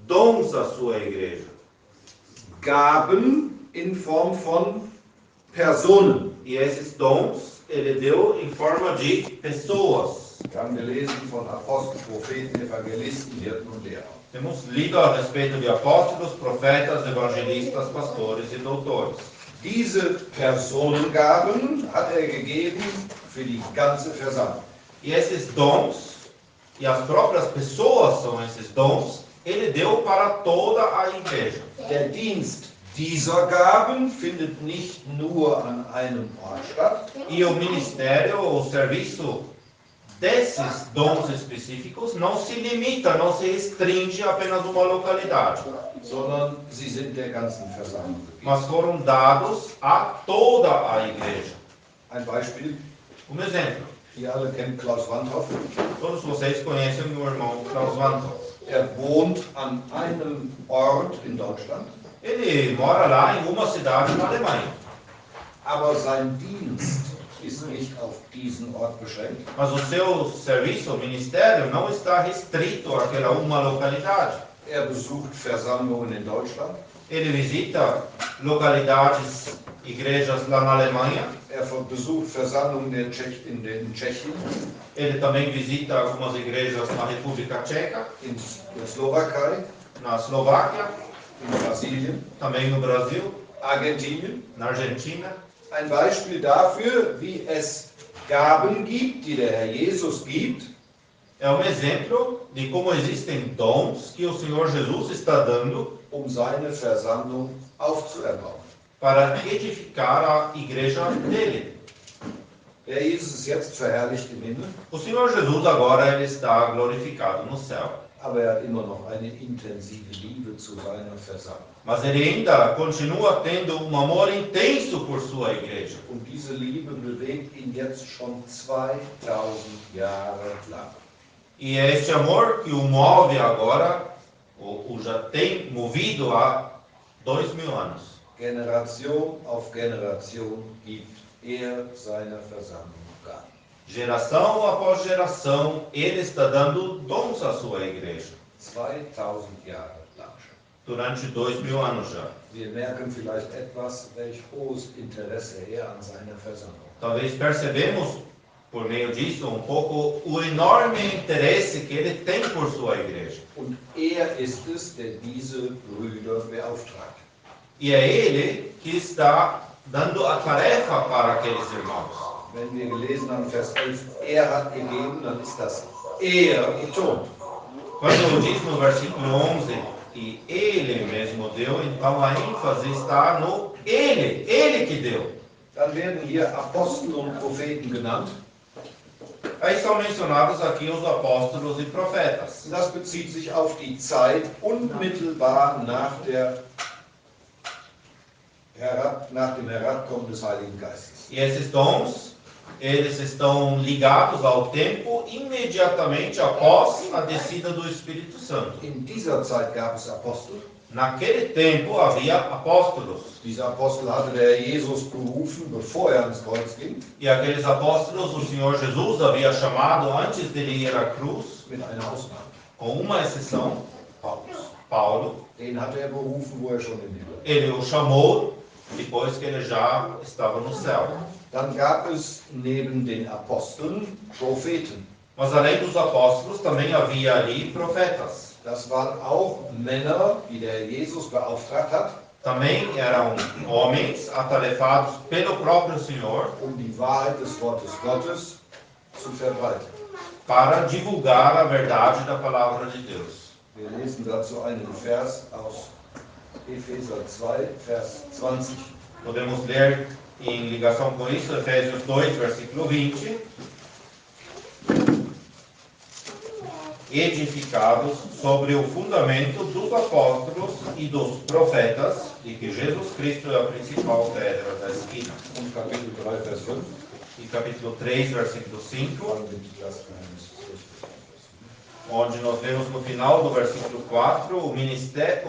dons à sua igreja. Gaben in Form von Personen. E esses dons ele deu em forma de pessoas. Wir haben gelesen von Aposteln, Propheten, Evangelisten, Hirten und Lehrer. Temos lido a respeito de apóstolos, profetas, evangelistas, pastores e doutores. Diese Personengaben hat er gegeben für die ganze Versammlung. E esses dons, e as próprias pessoas são esses dons, ele deu para toda a igreja. Der Dienst dieser Gaben findet nicht nur an einem Ort statt, E o ministério, o serviço desses dons específicos não se limita, não se restringe a apenas uma localidade, sondern sie sind der ganzen Versammlung gegeben. mas foram dados a toda a igreja. Ein Beispiel, Exemplo, ihr alle kennt Klaus Wandhoff. todos vocês conhecem o meu irmão Klaus Wandhoff. Er wohnt an einem Ort in Deutschland, Ele mora lá em uma cidade na Alemanha, aber sein Dienst ist nicht auf diesen Ort beschränkt, mas o seu serviço, o ministério, não está restrito àquela uma localidade. er besucht Versammlungen in Deutschland, Ele visita localidades, igrejas lá na Alemanha. er besucht Versammlungen in Tschechien, Ele também visita algumas igrejas na República Tcheca, in der Slowakei, na Eslováquia, in Brasilien, também no Brasil, Argentinien. na Argentina. Ein Beispiel dafür, wie es Gaben gibt, die der Herr Jesus gibt, É exemplo de como existem dons que o Senhor Jesus está dando seine Versammlung aufzuerbauen. para edificar a igreja dele. Der Jesus ist jetzt verherrlicht im Himmel, O Senhor Jesus agora ele está glorificado no céu, aber er hat immer noch eine intensive Liebe zu seiner Versammlung. mas ele ainda continua tendo um amor intenso por sua igreja. Und diese Liebe bewegt ihn jetzt schon 2000 Jahre lang. E é este amor que o move agora, ou já tem movido há 2000 anos. Generation auf Generation gibt er seiner Versammlung Gaben. Geração após geração, ele está dando dons à sua igreja. 2000 Jahre lang. Durante 2000 anos já. Wir merken vielleicht etwas, welch hohes Interesse er an seiner Versammlung hat. Talvez percebemos, por meio disso, um pouco o enorme interesse que ele tem por sua igreja. Und er ist es, der diese Brüder beauftragt. E é ele que está dando a tarefa para aqueles irmãos. Wenn wir gelesen haben, Vers 11, er hat gegeben, dann ist das er betont. Quando diz no versículo 11 que ele mesmo deu, então a ênfase está no ele que deu. Dann werden hier Apostel und Propheten genannt. Aí são mencionados aqui os apóstolos e profetas. Das bezieht sich auf die Zeit unmittelbar nach dem Herabkommen des Heiligen Geistes. E esses dons, eles estão ligados ao tempo imediatamente após a descida do Espírito Santo. In dieser Zeit gab es Apostel. Naquele tempo havia apóstolos. Diese Apostel hatte der Herr Jesus berufen, bevor er ans Kreuz ging, E aqueles apóstolos o Senhor Jesus havia chamado antes dele ir à cruz, mit einer Ausnahme. com uma exceção, Paulus. Paulo. Den hatte er berufen, wo er schon im Himmel war. Ele o chamou depois que ele já estava no céu. Dann gab es neben den Aposteln Propheten. Mas além dos apóstolos também havia ali profetas. Das waren auch Männer, die der Herr Jesus beauftragt hat, Também eram homens atarefados pelo próprio Senhor die Wahrheit des Wortes Gottes zu verbreiten. para divulgar a verdade da palavra de Deus. Wir lesen dazu einen Vers aus Epheser 2, Vers 20. Podemos ler em ligação com isso Efésios 2, versículo 20. Edificados sobre o fundamento dos apóstolos e dos profetas, e que Jesus Cristo é a principal pedra da esquina. Und Kapitel 3, Vers 5. E capítulo 3, versículo 5, Dann sind die Gastgeheimnisse. onde nós vemos no final do versículo 4 o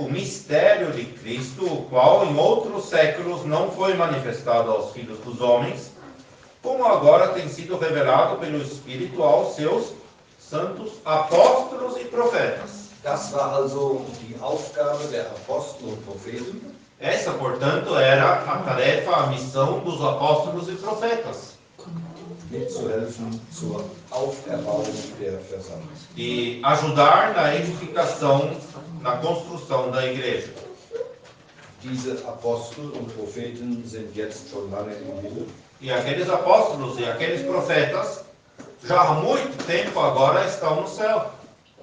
mistério de Cristo, o qual em outros séculos não foi manifestado aos filhos dos homens, como agora tem sido revelado pelo Espírito aos seus santos apóstolos e profetas. Das war also die Aufgabe der Apostel und Propheten. Essa, portanto, era a tarefa, a missão dos apóstolos e profetas. Mitzuhelfen zur Auferbauung der Versammlung. E ajudar na edificação, na construção da igreja. Diese Apostel und Propheten sind jetzt schon lange im Himmel. E aqueles apóstolos e aqueles profetas, já há muito tempo agora estão no céu.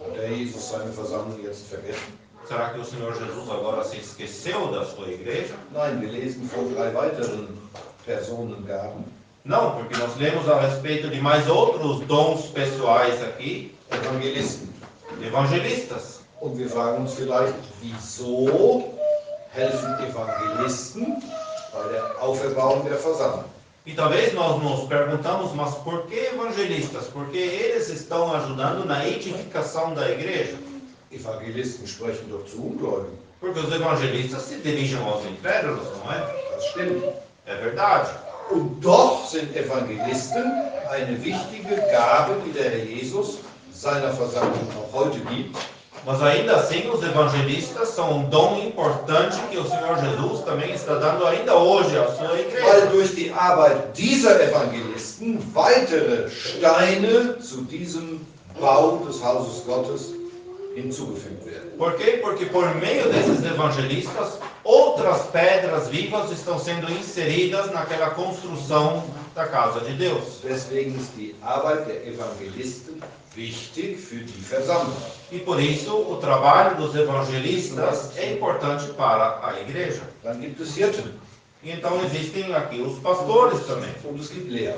Hat der Jesus seine Versammlung jetzt vergessen? Será que o Senhor Jesus agora se esqueceu da sua igreja? Nein, wir lesen von 3 weiteren Personengaben. Não, porque nós lemos a respeito de mais outros dons pessoais aqui, Evangelisten. evangelistas. Und wir fragen uns vielleicht, wieso helfen Evangelisten bei der Auferbauung der Versammlung? E talvez nós nos perguntamos, mas por que evangelistas? Porque eles estão ajudando na edificação da igreja. Evangelisten sprechen doch zu Ungläubigen. Porque os evangelistas se dirigem aos incrédulos, não é? Das stimmt. É verdade. Und doch sind Evangelisten eine wichtige Gabe, die der Herr Jesus seiner Versammlung auch heute gibt. Mas ainda assim, os evangelistas são um dom importante que o Senhor Jesus também está dando ainda hoje à sua Weil igreja. durch die Arbeit dieser Evangelisten weitere Steine zu diesem Bau des Hauses Gottes hinzugefügt werden. Por quê? Porque por meio desses evangelistas, outras pedras vivas estão sendo inseridas naquela construção da casa de Deus. Deswegen ist die Arbeit der Evangelisten wichtig für die Versammlung. E por isso, o trabalho dos evangelistas é importante para a igreja. Dann gibt es Hirten E então existem aqui os pastores também. und es gibt Lehrer.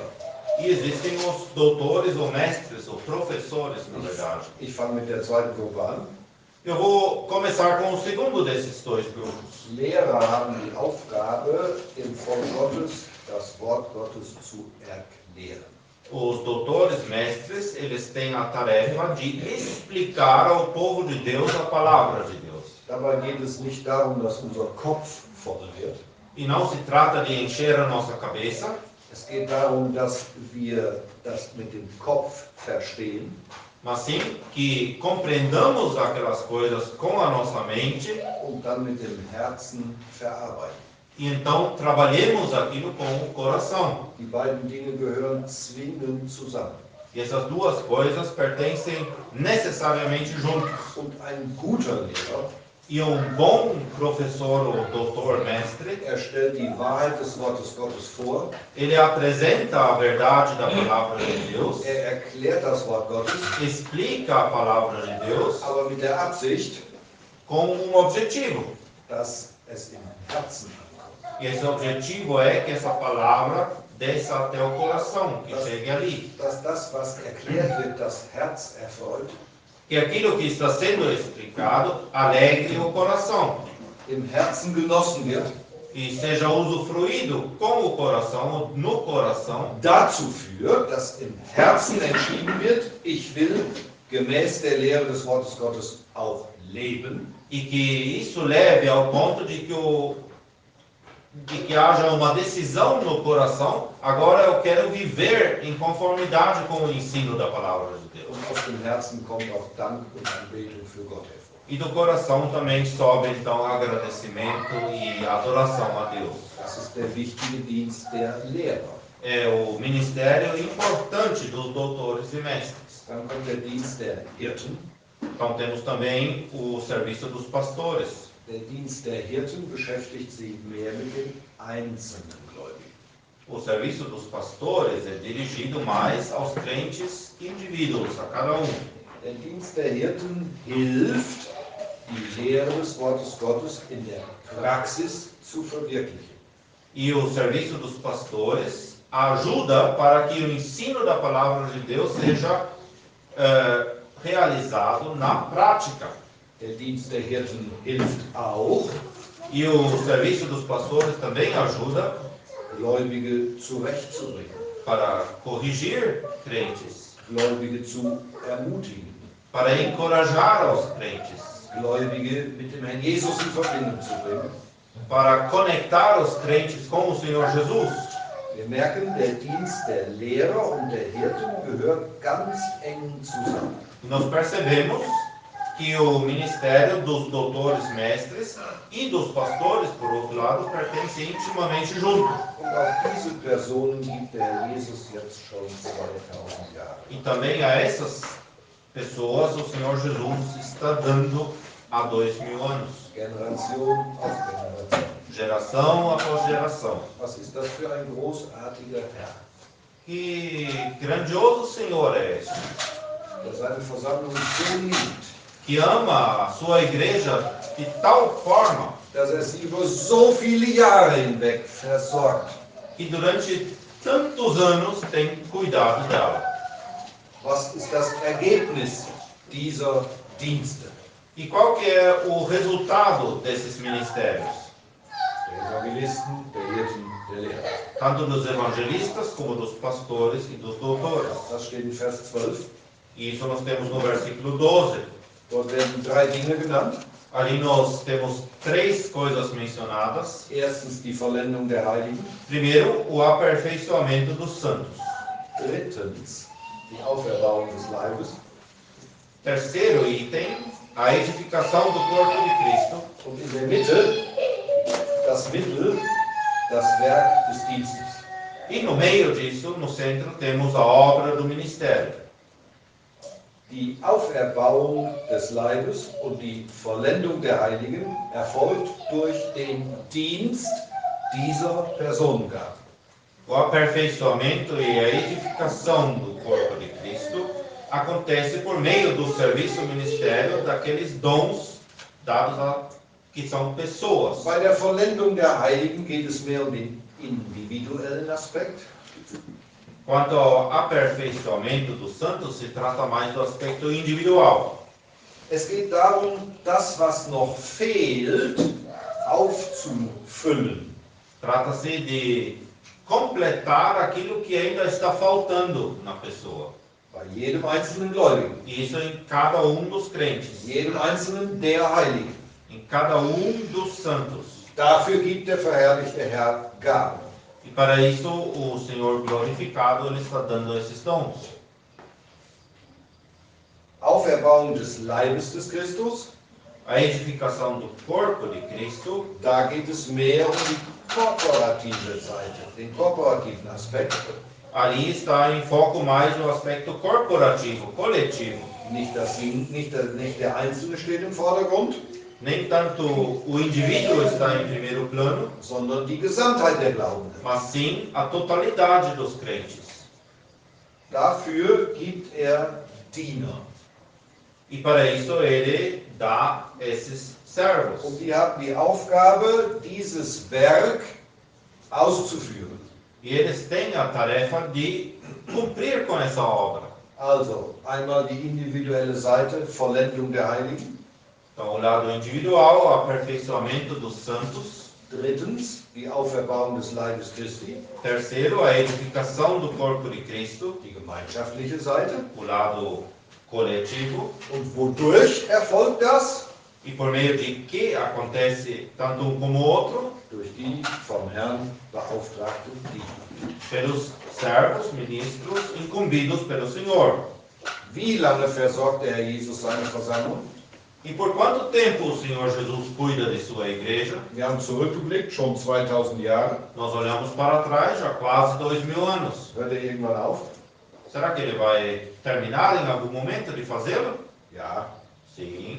E existem os doutores ou mestres ou professores, na verdade. Ich fange mit der zweiten Gruppe an. Eu vou começar com o segundo desses dois grupos. Lehrer haben die Aufgabe, im Volk Gottes das Wort Gottes zu erklären. Os doutores, mestres, eles têm a tarefa de explicar ao povo de Deus a palavra de Deus. Dabei geht es nicht darum, dass unser Kopf voll wird. E não se trata de encher a nossa cabeça, Es geht darum, dass wir das mit dem Kopf verstehen mas sim que compreendamos aquelas coisas com a nossa mente und dann mit dem Herzen verarbeiten. e então trabalhemos aquilo com o coração. Die beiden Dinge gehören zwingend zusammen. E essas duas coisas pertencem necessariamente juntos. Und ein guter Lehrer, E um bom professor ou doutor mestre, er stellt die Wahrheit des Wortes Gottes vor, ele apresenta a verdade da palavra de Deus, er erklärt das Wort Gottes, explica a palavra de Deus aber mit der Absicht, com um objetivo. dass es im Herzen ankommt. E esse objetivo é que essa palavra desça até o coração, que chegue ali. Dass das, was erklärt wird, das Herz erfreut, Que aquilo que está sendo explicado alegre o coração im Herzen genossen wird, e seja usufruído com o coração, no coração, dazu führt, dass im Herzen entschieden wird, ich will gemäß der Lehre des Wortes Gottes auch leben. e que isso leve ao ponto de que haja uma decisão no coração, agora eu quero viver em conformidade com o ensino da palavra de Deus. Und aus dem Herzen kommt auch Dank und Anbetung für Gott hervor. E do coração também sobe então agradecimento e adoração a Deus. Das ist der wichtige Dienst der Lehrer. É o ministério importante dos doutores e mestres. Dann kommt der Dienst der Hirten. Então temos também o serviço dos pastores. Der Dienst der Hirten beschäftigt sich mehr mit den einzelnen Gläubigen. O serviço dos pastores é dirigido mais aos crentes indivíduos, a cada um. Der Dienst der Hirten hilft, die Lehre des Wortes Gottes in der Praxis zu verwirklichen. E o serviço dos pastores ajuda para que o ensino da palavra de Deus seja realizado na prática. Der Dienst der Hirten hilft auch, E o serviço dos pastores também ajuda Gläubige zurechtzubringen, para corrigir crentes, Gläubige zu ermutigen, para encorajar aos crentes, Gläubige mit dem Herrn Jesus in Verbindung zu bringen. para conectar os crentes com o Senhor Jesus. Wir merken, der Dienst der Lehrer und der Hirten gehört ganz eng zusammen. E nós percebemos que o ministério dos doutores mestres e dos pastores, por outro lado, pertence intimamente junto. Und auch diese Personen gibt der Herr Jesus jetzt schon 2000 Jahre. E também a essas pessoas o Senhor Jesus está dando há 2000 anos. Generation auf Generation. Geração após geração. Was ist das für ein großartiger Herr, Que grandioso Senhor é esse, der seine Versammlung so liebt, que ama a sua igreja de tal forma dass er sie über so viele Jahre hinweg versorgt. que durante tantos anos tem cuidado dela. Was ist das Ergebnis dieser Dienste? E qual que é o resultado desses ministérios? Der Evangelisten, der Hirten, der Lehrer. Tanto dos evangelistas como dos pastores e dos doutores. Das steht in Vers 12. E isso nós temos no versículo 12. Dort werden 3 Dinge genannt. Ali nós temos 3 coisas mencionadas. Erstens die Vollendung der Heiligen. Primeiro, o aperfeiçoamento dos santos. Drittens die Auferbauung des Leibes. Terceiro item, a edificação do corpo de Cristo. Und in der Mitte das Mittel, das Werk des Dienstes. E no meio disso, no centro, temos a obra do ministério. Die Auferbauung des Leibes und die Vollendung der Heiligen erfolgt durch den Dienst dieser Personengabe. O aperfeiçoamento e a edificação do corpo de Cristo acontece por meio do serviço ministério daqueles dons dados a que são pessoas. Bei der Vollendung der Heiligen geht es mehr um den individuellen Aspekt. Quanto ao aperfeiçoamento dos santos, se trata mais do aspecto individual. Es geht darum, das, was noch fehlt, aufzufüllen. Trata-se de completar aquilo que ainda está faltando na pessoa. Bei jedem einzelnen Gläubigen, E isso em cada dos crentes, jedem einzelnen der Heiligen. em cada dos santos. Dafür gibt der verherrlichte Herr Gaben. E para isso o Senhor glorificado ele está dando esses dons. Auferbauung des Leibes des Christus, A edificação do corpo de Cristo, da geht es mehr um die korporative Seite, den korporativen Aspekt. ali está em foco mais no aspecto corporativo, coletivo. Nicht der Einzelne steht im Vordergrund, Nem tanto o indivíduo está em primeiro plano, sondern die Gesamtheit der Glaubenden. mas sim a totalidade dos crentes. Dafür gibt er Diener. E para isso ele dá esses servos. Und die haben die Aufgabe, dieses Werk auszuführen. E eles têm a tarefa de cumprir com essa obra. Also, einmal die individuelle Seite, Vollendung der Heiligen. Então, o lado individual, o aperfeiçoamento dos santos. Drittens, die Auferbauung des Leibes Christi, Terceiro, a edificação do corpo de Cristo, die gemeinschaftliche Seite. o lado coletivo. Und wodurch erfolgt das? E por meio de que acontece tanto um como o outro? Durch die vom Herrn beauftragten Diener. Pelos servos, ministros, incumbidos pelo Senhor. Wie lange versorgt der Herr Jesus seine Versammlung? E por quanto tempo o Senhor Jesus cuida de sua igreja? Wir haben zurückgeblickt, schon 2000 Jahre. Nós olhamos para trás, já quase 2000 anos. Hört er irgendwann auf? Será que ele vai terminar em algum momento de fazê-lo? Ja, Sim,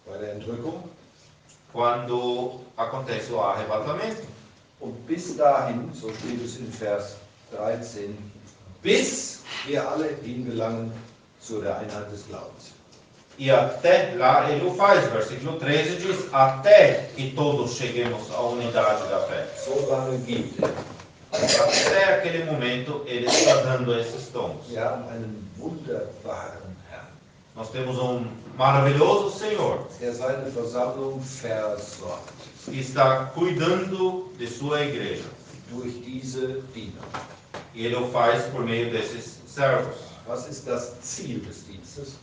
bei der Entrückung. quando acontece o arrebatamento. Und bis dahin, so steht es in Vers 13, bis wir alle hingelangen zu der Einheit des Glaubens. E até lá ele o faz. Versículo 13 diz: até que todos cheguemos à unidade da fé. So lange gibt er. Até aquele momento ele está dando esses dons. Wir haben einen wunderbaren Herrn, Nós temos maravilhoso Senhor der seine Versammlung versorgt que está cuidando de sua igreja. durch diese Diener. E ele o faz por meio desses servos. Was ist das Ziel des Dienstes?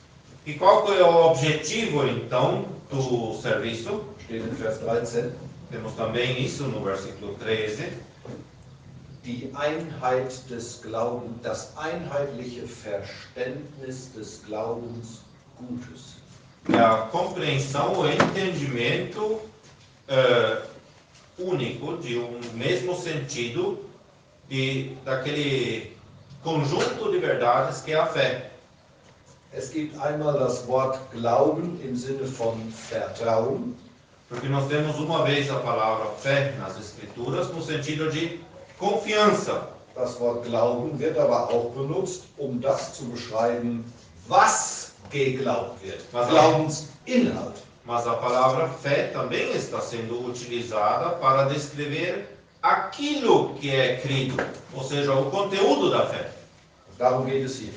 E qual que é o objetivo, então, do serviço? Steht in Vers 13. Temos também isso no versículo 13. Die Einheit des Glaubens, das einheitliche Verständnis des Glaubens Gutes. é a compreensão, o entendimento único de mesmo sentido daquele conjunto de verdades que é a fé. Es gibt einmal das Wort Glauben im Sinne von Vertrauen. Porque nós temos uma vez a palavra fé nas Escrituras no sentido de confiança. Das Wort Glauben wird aber auch benutzt, das zu beschreiben, was geglaubt wird. Glaubensinhalt. Mas a palavra fé também está sendo utilizada para descrever aquilo que é crido, ou seja, o conteúdo da fé. Darum geht es hier.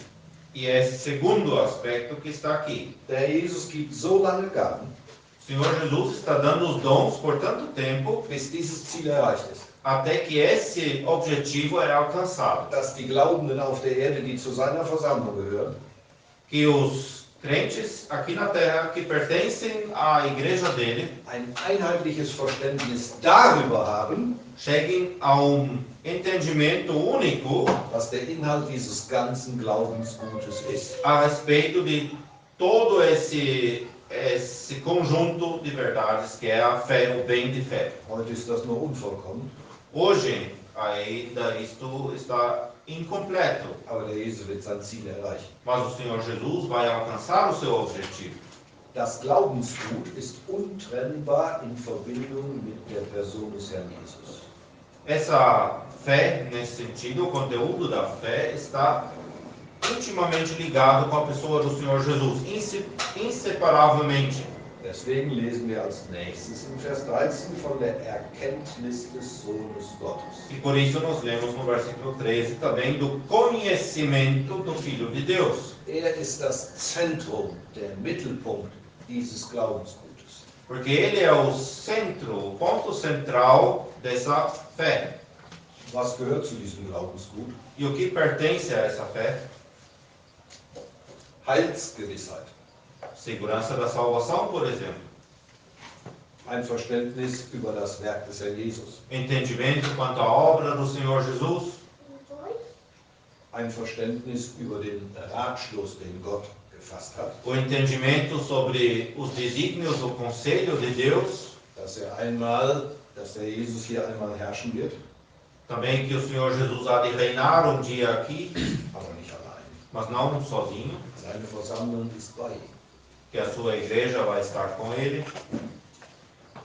E é esse segundo aspecto que está aqui. Der Jesus gibt so lange Gaben, o Senhor Jesus está dando os dons por tanto tempo, bis dieses Ziel erreicht ist. Até que esse objetivo é alcançado. Dass die Glaubenden auf der Erde, die zu seiner Versammlung gehören, que os crentes aqui na terra que pertencem à igreja dele, ein einheitliches Verständnis darüber haben, cheguem a entendimento único, was der Inhalt dieses ganzen Glaubensgutes ist. A respeito de todo esse conjunto de verdades que é a fé, o bem de fé. Heute ist das nur unvollkommen. Hoje ainda isto está incompleto. Aber der Jesus wird sein Ziel erreichen. Mas o Senhor Jesus vai alcançar o seu objetivo. Das Glaubensgut ist untrennbar in Verbindung mit der Person des Herrn Jesus. Essa fé, nesse sentido, o conteúdo da fé está intimamente ligado com a pessoa do Senhor Jesus, inseparavelmente. Deswegen lesen wir als nächstes in Vers 13 von der Erkenntnis des Sohnes Gottes. E por isso nós lemos no versículo 13 também do conhecimento do Filho de Deus. Ist das Zentrum, der Mittelpunkt dieses Glaubensgutes. Porque ele é o centro, o ponto central dessa fé. Was gehört zu diesem Glaubensgut? E o que pertence a essa fé? Heilsgewissheit. Segurança da salvação, por exemplo. Ein Verständnis über das Werk des Herrn Jesus. Entendimento quanto à obra do Senhor Jesus. Ein Verständnis über den Ratschluss, den Gott gefasst hat. O entendimento sobre os desígnios, o conselho de Deus. Dass der Jesus hier einmal herrschen wird. Também que o Senhor Jesus há de reinar dia aqui. Aber nicht allein. Mas não sozinho. Seine Versammlung ist bei ihm. Que a sua igreja vai estar com ele.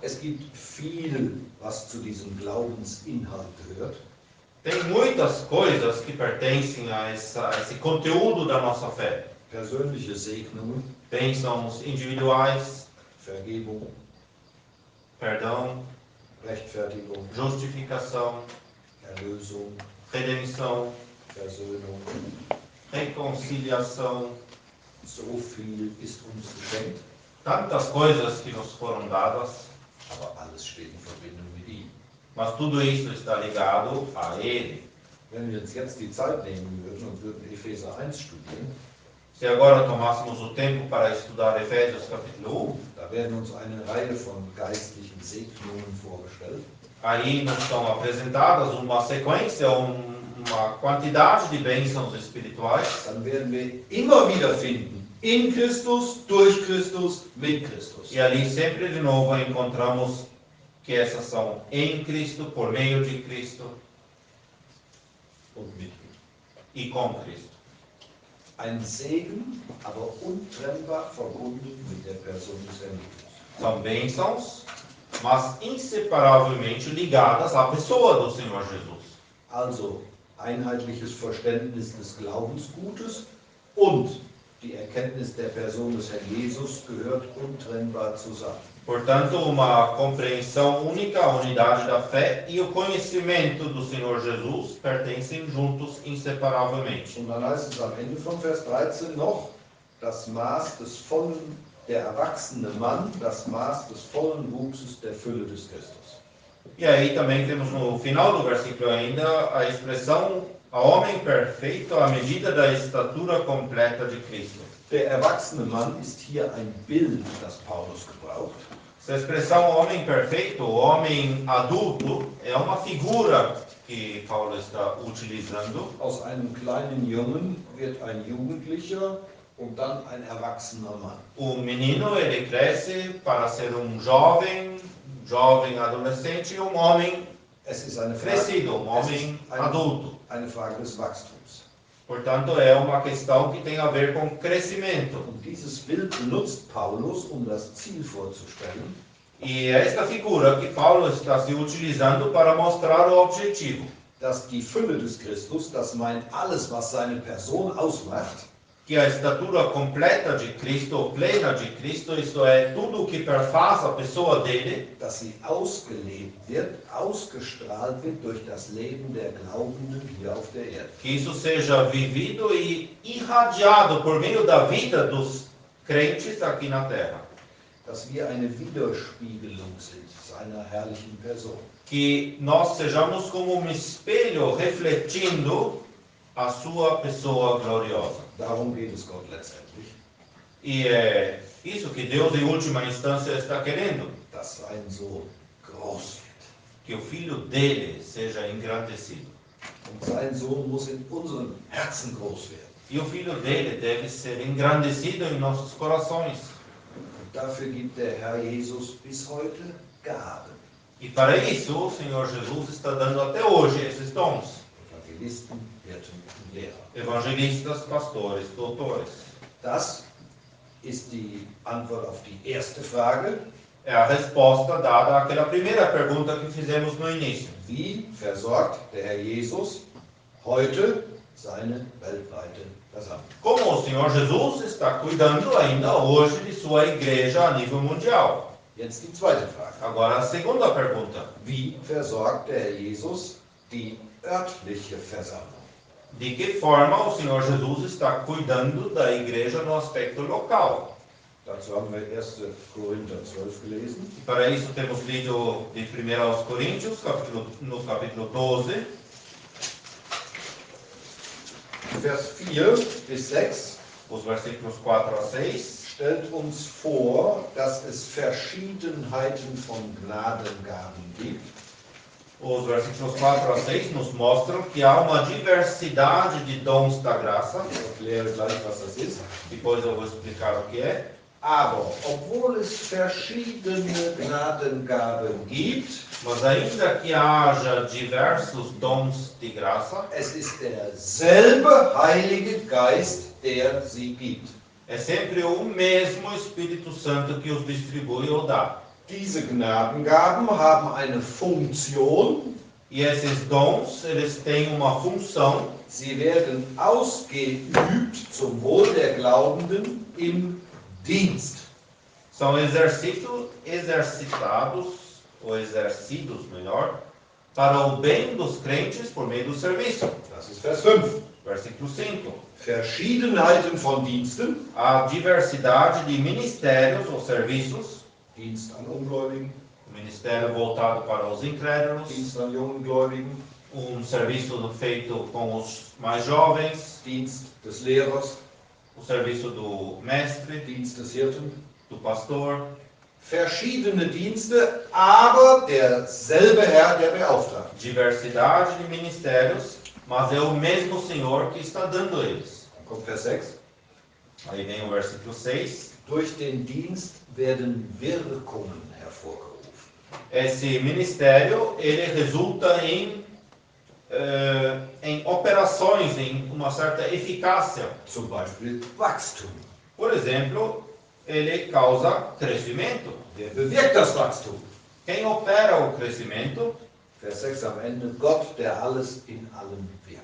Es gibt viel, was zu diesem Glaubensinhalt gehört. Tem muitas coisas que pertencem a esse conteúdo da nossa fé. Persönliche Segnungen, bênçãos individuais, Vergebung, perdão, Rechtfertigung, justificação, Erlösung, redenção, Versöhnung. reconciliação. So viel ist uns geschenkt, Tantas coisas que nos foram dadas, aber alles steht in Verbindung mit ihm. mas tudo isso está ligado a Ele. Wenn wir uns jetzt die Zeit nehmen würden und würden Epheser 1 studieren, Se agora tomássemos o tempo para estudar Efésios capítulo 1, da werden uns eine Reihe von geistlichen Segnungen vorgestellt. aí nos são apresentadas uma sequência, uma quantidade de bênçãos espirituais. Dann werden wir immer wieder finden, in Christus, durch Christus, mit Christus. E ali sempre de novo encontramos que essas são em Cristo, por meio de Cristo Und mit ihm. e com Cristo. Ein Segen, aber untrennbar verbunden mit der Person des Herrn Jesus. São bênçãos, mas inseparavelmente ligadas à pessoa do Senhor Jesus. Also einheitliches Verständnis des Glaubensgutes und die Erkenntnis der Person des Herrn Jesus gehört untrennbar zusammen. Portanto, uma compreensão única, a unidade da fé e o conhecimento do Senhor Jesus pertencem juntos inseparavelmente. Und dann heißt es am Ende von Vers 13 noch, das Maß des vollen, der erwachsene Mann, das Maß des vollen Wuchses der Fülle des Christus. E aí também temos no final do versículo ainda a expressão a homem perfeito à medida da estatura completa de Cristo. Der erwachsene Mann ist hier ein Bild, das Paulus gebraucht. Essa expressão homem perfeito, homem adulto, é uma figura que Paulo está utilizando. Aus einem kleinen Jungen wird ein Jugendlicher und dann ein erwachsener Mann. Menino, ele cresce para ser jovem adolescente e homem Es ist eine crescido, homem adulto. eine Frage des Wachstums. Portanto, é uma questão que tem a ver com crescimento. Und dieses Bild benutzt Paulus, um das Ziel vorzustellen. E esta figura que Paulo está se utilizando para mostrar o objetivo. Dass die Fülle des Christus, das meint alles, was seine Person ausmacht, Que a estatura completa de Cristo, ou plena de Cristo, isto é, tudo o que perfaz a pessoa dele, dass sie ausgelebt wird, ausgestrahlt wird durch das Leben der Glaubenden hier auf der Erde. que isso seja vivido e irradiado por meio da vida dos crentes aqui na terra. Dass wir eine Widerspiegelung sind seiner herrlichen Person. Que nós sejamos como espelho refletindo a sua pessoa gloriosa. Darum geht es Gott letztendlich. E é isso que Deus, em última instância, está querendo. Dass sein Sohn groß wird. Que o filho dele seja engrandecido. Und sein Sohn muss in unseren Herzen groß werden. E o filho dele deve ser engrandecido em nossos corações. Und dafür gibt der Herr Jesus bis heute Gaben. E para isso, o Senhor Jesus está dando até hoje esses dons. Evangelisten, Hirten und Lehrer. Evangelistas, pastores, doutores. Das ist die Antwort auf die erste Frage. É a resposta dada àquela primeira pergunta que fizemos no início. Wie versorgt der Herr Jesus heute seine weltweite Versammlung? Como o Senhor Jesus está cuidando ainda hoje de sua igreja a nível mundial? Jetzt die zweite Frage. Agora a segunda pergunta. Wie versorgt der Herr Jesus die örtliche Versammlung? De que forma o Senhor Jesus está cuidando da igreja no aspecto local? Dazu haben wir 1. Korinther 12 gelesen. E para isso temos lido de 1 aos Coríntios, no capítulo 12, Vers 4 bis 6 os versículos 4 a 6. stellt uns vor, dass es Verschiedenheiten von Gnadengaben gibt. Os versículos 4 a 6 nos mostram que há uma diversidade de dons da graça. Ich erkläre gleich, was das ist. Depois eu vou explicar o que é. Aber obwohl es verschiedene Gnadengaben gibt, Mas ainda que haja diversos dons de graça, es ist derselbe Heilige Geist, der sie gibt. é sempre o mesmo Espírito Santo que os distribui ou dá. Diese Gnadengaben haben eine Funktion. E esses dons, eles têm uma função. Sie werden ausgeübt zum Wohl der Glaubenden im Dienst. São exercitados, ou exercidos, melhor, para o bem dos crentes por meio do serviço. Das ist Vers 5. Versículo 5. Verschiedenheiten von Diensten. A diversidade de ministérios ou serviços. Dienst an Ungläubigen. Ministério voltado para os incrédulos. Dienst an jungen Gläubigen. Serviço feito com os mais jovens. Dienst des Lehrers. O serviço do mestre. Dienst des Hirten. Do pastor. Verschiedene Dienste, aber derselbe Herr, der beauftragt. Diversidade de ministérios, mas é o mesmo Senhor que está dando eles. Dann kommt Vers 6. Aí vem o versículo 6. Durch den Dienst werden Wirkungen hervorgerufen. Esse ministério, ele resulta em operações, em uma certa eficácia. Zum Beispiel Wachstum. Por exemplo, ele causa crescimento. Wer bewirkt das Wachstum? Quem opera o crescimento? Vers 6 am Ende, Gott, der alles in allem wirkt.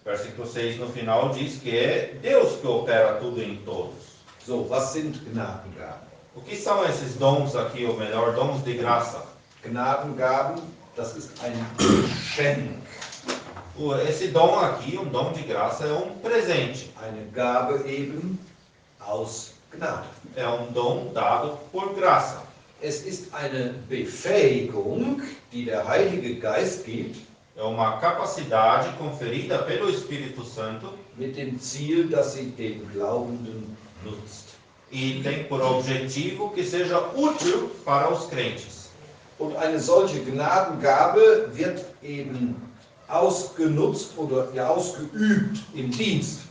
Versículo 6 no final diz que é Deus que opera tudo em todos. So, was sind Gnadengaben? O que são esses dons aqui, ou melhor, dons de graça? Gnadengaben, das ist ein Geschenk. Esse dom aqui, um dom de graça, é um presente. Eine Gabe eben aus Gnade. É um dom dado por graça. Es ist eine Befähigung, die der Heilige Geist gibt, É uma capacidade conferida pelo Espírito Santo mit dem Ziel, dass sie den Glaubenden nutzt. e tem por objetivo que seja útil para os crentes. Und eine solche Gnadengabe wird eben ausgenutzt oder ja, ausgeübt im Dienst.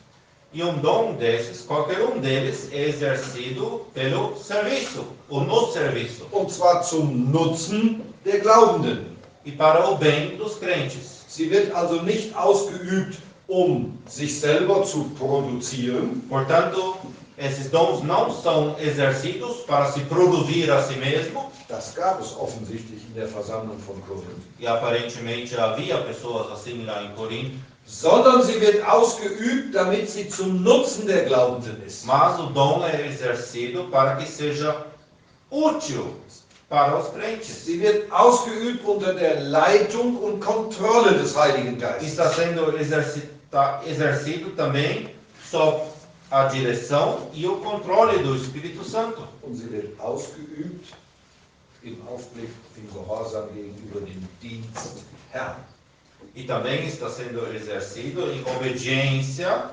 E dom desses, qualquer deles, é exercido pelo serviço, ou no serviço, Und zwar zum Nutzen der Glaubenden. e para o bem dos crentes. Sie wird also nicht ausgeübt, um sich selber zu produzieren, Portanto, esses dons não são exercidos para se produzir a si mesmo, das gab es offensichtlich in der Versammlung von Korinth, e aparentemente havia pessoas assim lá em Corinto, sondern sie wird ausgeübt, damit sie zum Nutzen der Glaubenden ist. mas o dom é exercido para que seja útil para os crentes. Sie wird ausgeübt unter der Leitung und Kontrolle des Heiligen Geistes. Está sendo exercido também sob a direção e o controle do Espírito Santo. Und sie wird ausgeübt im Aufblick, im Gehorsam gegenüber dem Dienst Herrn. E também está sendo exercido em obediência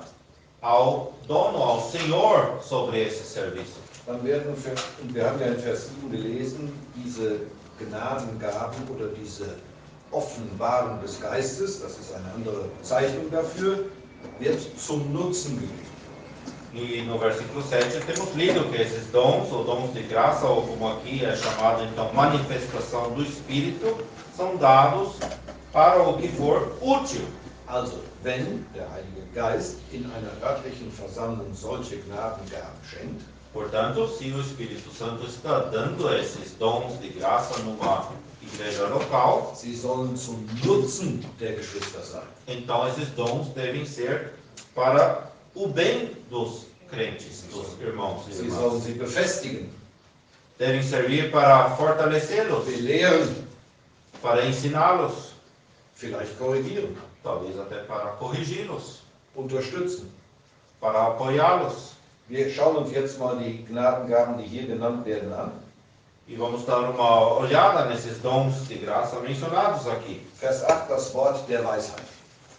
ao dono, ao Senhor, sobre esse serviço. Dann werden wir haben ja in Vers 7 gelesen, diese Gnadengaben oder diese Offenbarung des Geistes, das ist eine andere Bezeichnung dafür, wird zum Nutzen gegeben. E no versículo 7 temos lido que esses dons, ou dons de graça, ou como aqui é chamado então manifestação do Espírito, são dados para o que for útil. Also, wenn der Heilige Geist in einer örtlichen Versammlung solche Gnadengaben schenkt, Portanto, se o Espírito Santo está dando esses dons de graça numa igreja local, sie sollen zum Nutzen der Geschwister sein. então esses dons devem ser para o bem dos crentes, dos irmãos e Sie sollen irmãs. sie befestigen, Devem servir para fortalecê-los, belehren, para ensiná-los, vielleicht korrigieren, talvez até para corrigi-los, unterstützen. para apoiá-los. Wir schauen uns jetzt mal die Gnadengaben, die hier genannt werden, an. E vamos dar uma olhada nesses dons de graça mencionados aqui. Vers 8, das Wort der Weisheit.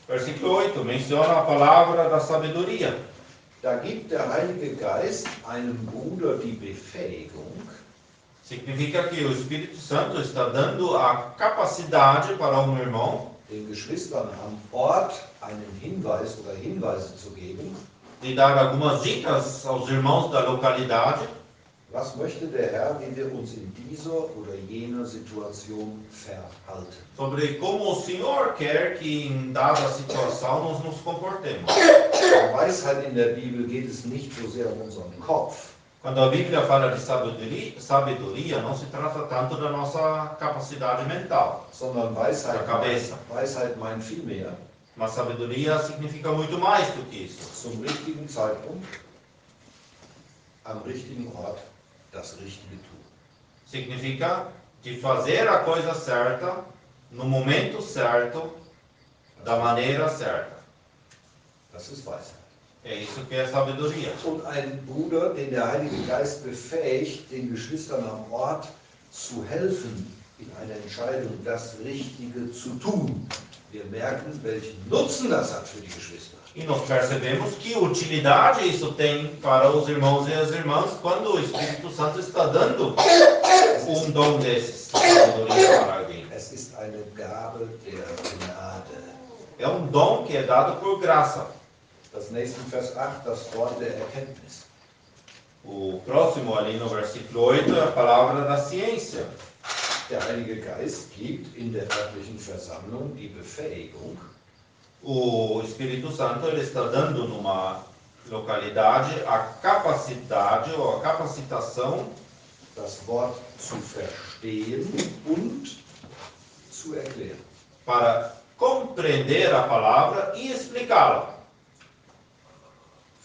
Versículo 8 menciona a palavra da sabedoria. Da gibt der Heilige Geist einem Bruder die Befähigung, Significa que o Espírito Santo está dando a capacidade para um irmão den Geschwistern am Ort einen Hinweis oder Hinweise zu geben. de dar algumas dicas aos irmãos da localidade. Was möchte der Herr, wie wir uns in dieser oder jener Situation verhalten? Sobre como o Senhor quer que em dada situação nós nos comportemos. Bei Weisheit in der Bibel geht es nicht so sehr um unseren Kopf, Quando a Bíblia fala de sabedoria, não se trata tanto da nossa capacidade mental. sondern Weisheit, Der cabeça. Weisheit meint viel mehr, Mas sabedoria significa muito mais do que isso. zum richtigen Zeitpunkt, am richtigen Ort das Richtige tun. Significa de fazer a coisa certa, no momento certo, da maneira certa. Das ist Weisheit. É isso que é sabedoria. Und ein Bruder, den der Heilige Geist befähigt, den Geschwistern am Ort zu helfen, in einer Entscheidung das Richtige zu tun. Wir merken, welchen Nutzen das hat für die Geschwister. E nós percebemos que utilidade isso tem para os irmãos e as irmãs quando o Espírito Santo está dando dom desses, de sabedoria para alguém. Es ist eine Gabe der Gnade. É dom que é dado por graça. Das nächste Vers 8, das Wort der Erkenntnis. O próximo ali no versículo 8 é a palavra da ciência. Der Heilige Geist gibt in der örtlichen Versammlung die Befähigung, O Espírito Santo ele está dando numa localidade a capacidade ou a capacitação das Wort zu verstehen und zu erklären. para compreender a palavra e explicá-la.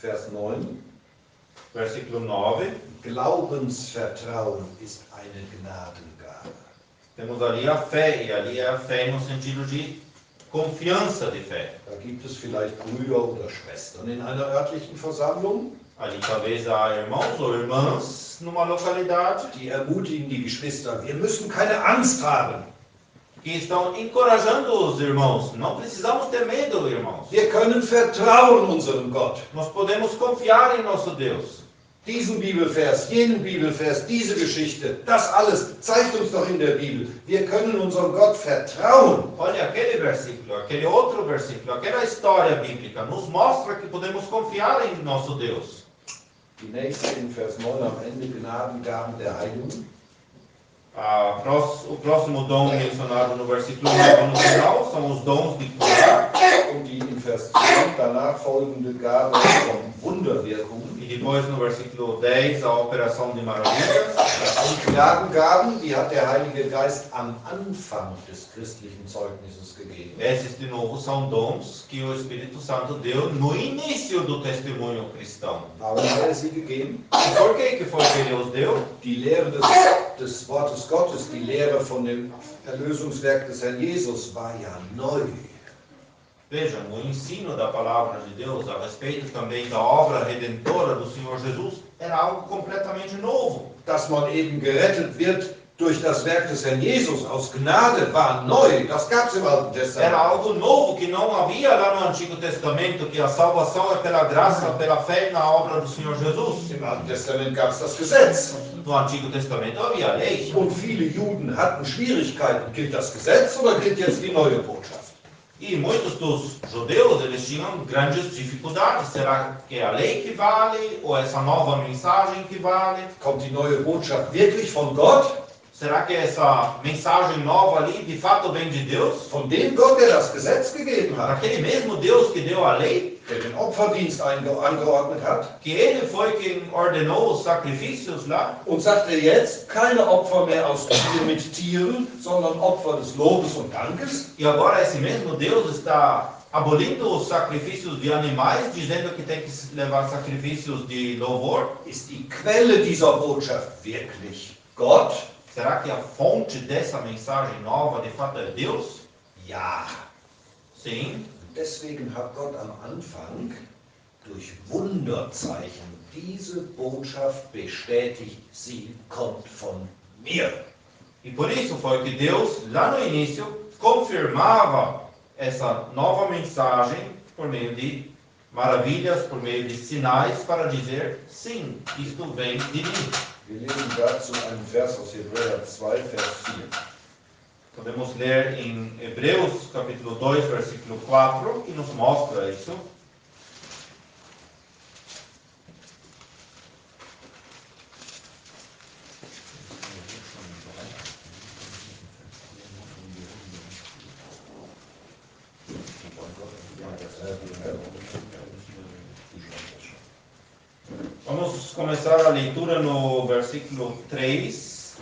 Vers 9. Versículo 9. Glaubensvertrauen ist eine Gnadengabe. Temos ali a fé, e ali é a fé no sentido de confiança de fé. Da gibt es vielleicht Brüder oder Schwestern in einer örtlichen Versammlung, Ali talvez há irmãos ou irmãs numa localidade die ermutigen die Geschwister, wir müssen keine Angst haben. que estão encorajando os irmãos. Não precisamos ter medo, irmãos. Wir können vertrauen unserem Gott. Nós podemos confiar em nosso Deus. diesen Bibelvers, jenen Bibelvers, diese Geschichte, das alles zeigt uns doch in der Bibel. Wir können unserem Gott vertrauen. Olha aquele versículo, aquele outro versículo, aquela história bíblica nos mostra que podemos confiar em nosso Deus. Die nächste in Vers 9 am Ende, Gnadengaben der Heiligen. O próximo dom mencionado no versículo 9 no final são os dons de curar. Und die in Vers 10 danach folgende Gabe von Wunderwirkungen. E depois no versículo 10 a operação de maravilhas. Die Gnadengaben, die hat der Heilige Geist am Anfang des christlichen Zeugnisses gegeben. Esses de novo são dons que o Espírito Santo deu no início do testemunho cristão. Warum hat sie gegeben? E por que foi que ele os deu? Die Lehre des Wortes Gottes, die Lehre von dem Erlösungswerk des Herrn Jesus war ja neu. Vejam, o ensino da palavra de Deus a respeito também da obra redentora do Senhor Jesus era algo completamente novo. Dass man eben gerettet wird durch das Werk des Herrn Jesus aus Gnade war neu. Das gab es im Alten Testament. Era algo novo que não havia lá no Antigo Testamento, que a salvação é pela graça, pela fé na obra do Senhor Jesus. Im Alten Testament gab es das Gesetz. No Antigo Testamento havia lei. Und viele Juden hatten Schwierigkeiten. Gilt das Gesetz oder gilt jetzt die neue Botschaft? E muitos dos judeus, eles tinham grandes dificuldades. Será que é a lei que vale? Ou essa nova mensagem que vale? Kommt die neue Botschaft wirklich von Gott? Será que essa mensagem nova ali, de fato, vem de Deus? Von dem Gott, der das Gesetz gegeben hat? Daquele mesmo Deus que deu a lei? Der den Opferdienst angeordnet hat? Que ele foi quem ordenou os sacrifícios lá? Und sagt er jetzt, keine Opfer mehr aus mit Tieren, sondern Opfer des Lobes und Dankes? E agora esse mesmo Deus está abolindo os sacrifícios de animais, dizendo que tem que levar sacrifícios de louvor? Ist die Quelle dieser Botschaft wirklich Gott? Será que a fonte dessa mensagem nova de fato é Deus? Ja. Sim. Deswegen hat Gott am Anfang durch Wunderzeichen diese Botschaft bestätigt, sie kommt von mir. E por isso foi que Deus, lá no início, confirmava essa nova mensagem por meio de maravilhas, por meio de sinais, para dizer, sim, isto vem de mim. Wir lesen dazu einen Vers aus Hebräer 2, Vers 4. Podemos ler em Hebreus, capítulo 2, versículo 4, que nos mostra isso. Vamos começar a leitura no versículo 3,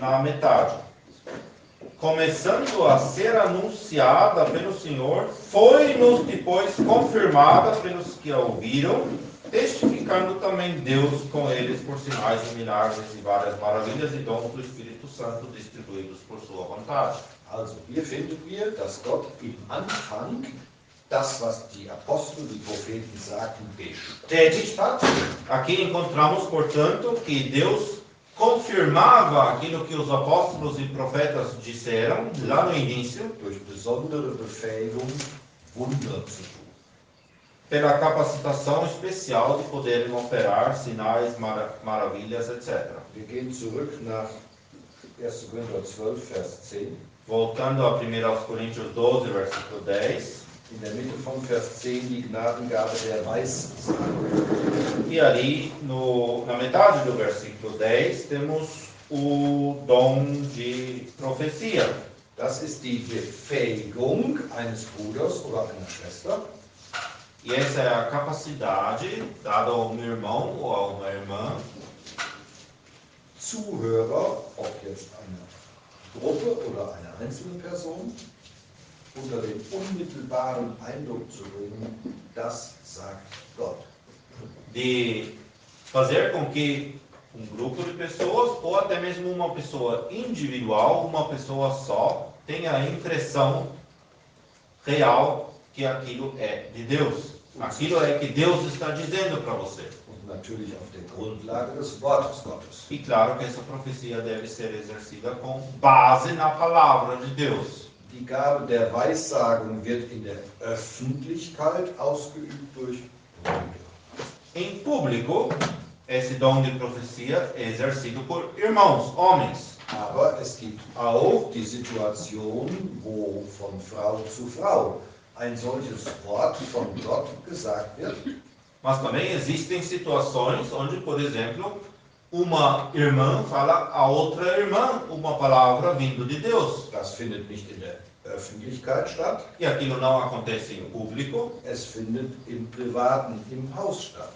na metade. Começando a ser anunciada pelo Senhor, foi-nos depois confirmada pelos que a ouviram, testificando também Deus com eles por sinais e milagres e várias maravilhas e dons do Espírito Santo distribuídos por sua vontade. Also hier finden wir, dass Gott im Anfang das, was die Apostel, die Propheten sagten, bestätigt hat. Aqui encontramos, portanto, que Deus confirmava aquilo que os apóstolos e profetas disseram lá no início, durch besondere Befähigung Wunder zu tun. Pela capacitação especial de poderem operar sinais, maravilhas, etc. Wir gehen zurück nach 1. Korinther 12, Vers 10. Voltando a 1 Coríntios 12, versículo 10. In der Mitte von Vers 10 die Gnadengabe der Weissagung. E ali, na metade do versículo 10, temos o dom de profecia. Das ist die Befähigung eines Bruders oder einer Schwester. E essa é a capacidade dada a um irmão ou a uma irmã, Zuhörer, ob jetzt eine Gruppe oder eine einzelne Person, unter den unmittelbaren Eindruck zu bringen, das sagt Gott. de fazer com que grupo de pessoas, ou até mesmo uma pessoa individual, uma pessoa só, tenha a impressão real que aquilo é de Deus. Aquilo é que Deus está dizendo para você. Und natürlich auf der Grundlage des Wortes Gottes. E claro que essa profecia deve ser exercida com base na palavra de Deus. Die Gabe der Weissagung wird in der Öffentlichkeit ausgeübt durch Brüder. Em público, esse dom de profecia é exercido por irmãos, homens. Aber es gibt auch die Situation, wo von Frau zu Frau ein solches Wort von Gott gesagt wird. Mas também existem situações onde, por exemplo, uma irmã fala a outra irmã uma palavra vindo de Deus. Das findet nicht in der Öffentlichkeit statt. E aquilo não acontece em público, Es findet im Privaten, im Haus statt.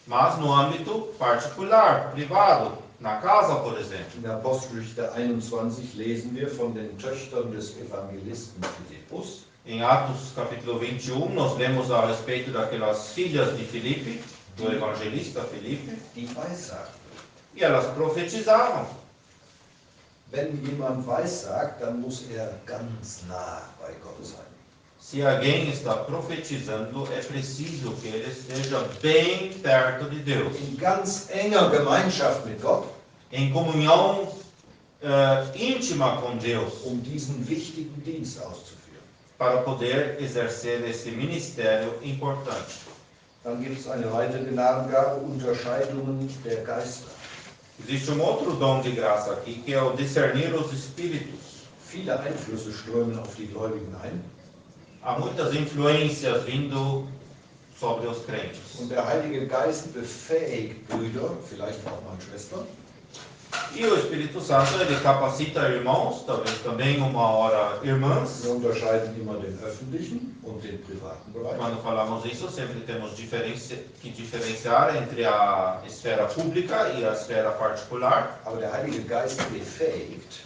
mas no âmbito particular, privado, na casa, por exemplo. In der Apostelgeschichte 21 lesen wir von den Töchtern des Evangelisten Philippus. Em Atos capítulo 21, nós lemos a respeito daquelas filhas de Filipe, do evangelista Filipe, Die weissagten. e elas profetizavam. Wenn jemand weissagt, dann muss er ganz nah bei Gott sein. Se alguém está profetizando, é preciso que ele esteja bem perto de Deus, In ganz enger Gemeinschaft mit Gott, em comunhão íntima com Deus, diesen wichtigen Dienst auszuführen. para poder exercer esse ministério importante. Dann gibt es eine weitere Gnadengabe, Unterscheidungen der Geister. Existe outro dom de graça aqui, que é o discernir os espíritos. Viele Einflüsse strömen auf die Gläubigen ein. Há muitas influências vindo sobre os crentes. Und der Heilige Geist befähigt Brüder, vielleicht auch mal Schwestern, E o Espírito Santo, ele capacita irmãos, talvez também uma hora irmãs. wir unterscheiden immer den öffentlichen und den privaten Bereich. Quando falamos isso, sempre temos que diferenciar entre a esfera pública e a esfera particular. Aber der Heilige Geist befähigt,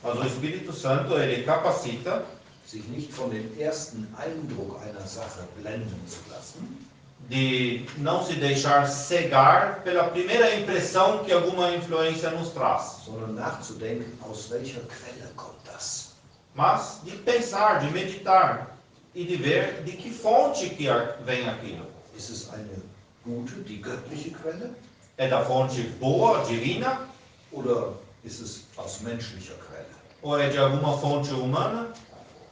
Mas o Espírito Santo, ele capacita sich nicht von dem ersten Eindruck einer Sache blenden zu lassen, de não se deixar cegar pela primeira impressão que alguma influência nos traz, sondern nachzudenken, aus welcher Quelle kommt das? mas de pensar, de meditar e de ver de que fonte que vem aquilo. Ist es eine gute, die göttliche Quelle? É da fonte boa, divina, Oder ist es aus menschlicher Quelle? ou é de alguma fonte humana?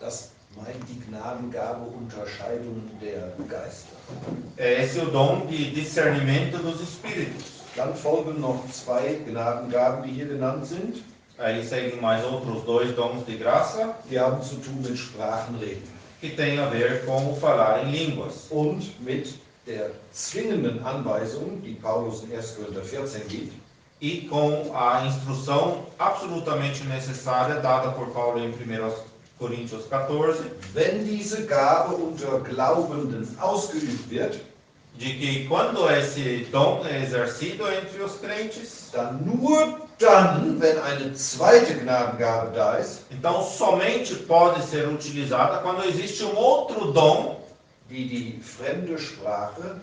Das meint die Gnadengabe Unterscheidung der Geister. É esse o dom de discernimento dos espíritos. Dann folgen noch zwei Gnadengaben, die hier genannt sind. Aí seguem mais outros dois dons de graça, Die haben zu tun mit Sprachenreden que tem a ver com o falar em línguas. und mit der zwingenden Anweisung, die Paulus in 1. Korinther 14 gibt, E com a instrução absolutamente necessária dada por Paulo em 1 Coríntios 14, wenn diese Gabe unter Glaubenden ausgeübt wird, de que quando esse dom é exercido entre os crentes, dann nur dann, wenn eine zweite Gnadengabe da ist, então somente pode ser utilizada quando existe um outro dom die die fremde Sprache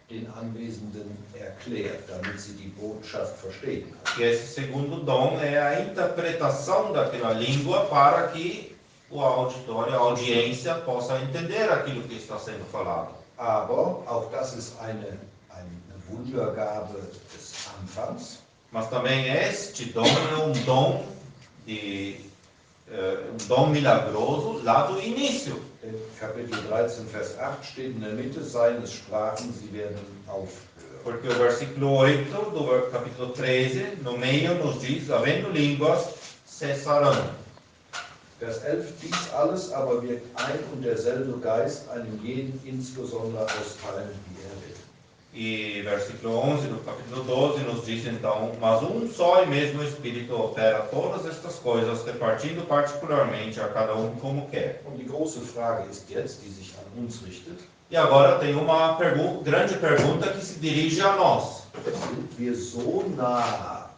den Anwesenden erklärt, damit sie die Botschaft verstehen können. que esse segundo dom é a interpretação daquela língua para que o auditório, a audiência, possa entender aquilo que está sendo falado. Aber auch das ist eine Wundergabe des Anfangs. Mas também este dom é dom um dom milagroso lá do início. In Kapitel 13, Vers 8 steht in der Mitte, seien es Sprachen, sie werden aufhören. Porque o versículo 8 do capítulo 13, no meio, nos diz: havendo línguas, cessarão. Vers 11, dies alles aber wirkt ein und derselbe Geist, einem jeden insbesondere austeilen, wie er will. E versículo 11 do capítulo 12 nos diz então: mas um só e mesmo Espírito opera todas estas coisas, repartindo particularmente a cada um como quer. Und die große Frage ist jetzt, die sich an uns richtet, E agora tem uma grande pergunta que se dirige a nós. sind wir so nah,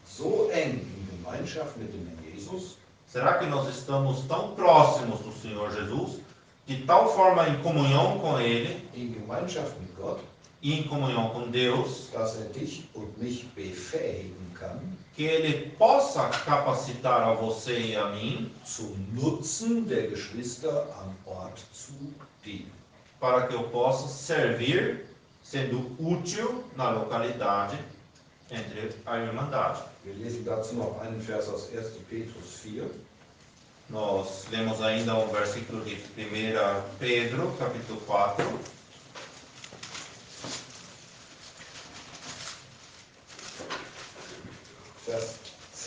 so eng in Gemeinschaft mit dem Herrn Jesus, Será que nós estamos tão próximos do Senhor Jesus, de tal forma em comunhão com Ele in Gemeinschaft mit Gott, e em comunhão com Deus, dass dich und mich befähigen kann, que Ele possa capacitar a você e a mim zum Nutzen der Geschwister am Ort zu dienen. para que eu possa servir, sendo útil na localidade entre a Irmandade. Wir lesen dazu noch einen Vers aus 1. Petrus 4. Nós lemos ainda um versículo de 1 Pedro, capítulo 4.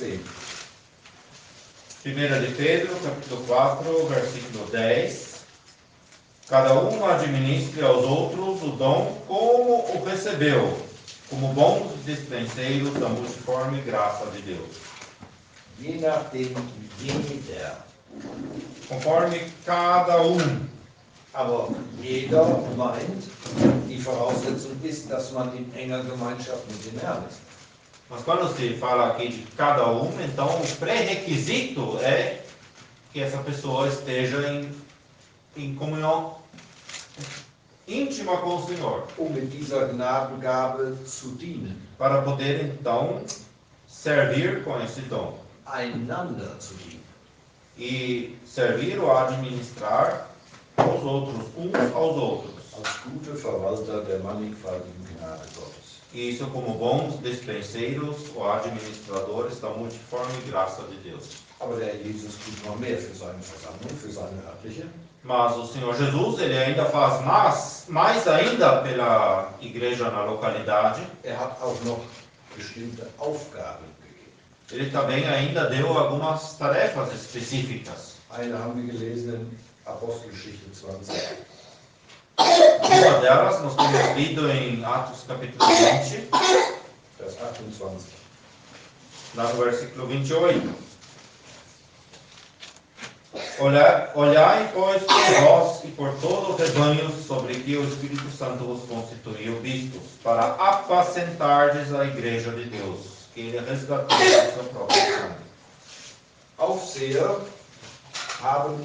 10. 1 de Pedro, capítulo 4, versículo 10. Cada um administre aos outros o dom como o recebeu, como bons dispenseiros da multiforme graça de Deus. Je nachdem jeder. Conforme cada Aber jeder meint, die Voraussetzung ist, dass man in enger Gemeinschaft mit dem Herrn ist. Mas quando se fala aqui de cada então o pré-requisito é que essa pessoa esteja em comunhão íntima com o Senhor. Mit dieser Gnadengabe zu dienen. Para poder então servir com esse dom. Einander zu dienen. E servir ou administrar aos outros, uns aos outros. Als gute Verwalter der mannigfaltigen Gnade Gottes. Isso como bons dispenseiros ou administradores da multiforme graça de Deus. Aber der Jesus tut noch mehr für seine Versammlung, für seine örtliche. Mas o Senhor Jesus, ele ainda faz mais ainda pela igreja na localidade. Hat auch noch bestimmte Aufgaben gegeben. Ele também ainda deu algumas tarefas específicas. Eine haben wir gelesen in Apostelgeschichte 20. Uma delas nós temos lido em Atos capítulo 20, Vers 28. lá no versículo 28. Olhai, pois, por vós e por todo o rebanho sobre que o Espírito Santo vos constituiu bispos, para apacentardes a igreja de Deus, que ele resgatou com seu próprio sangue. Aufseher haben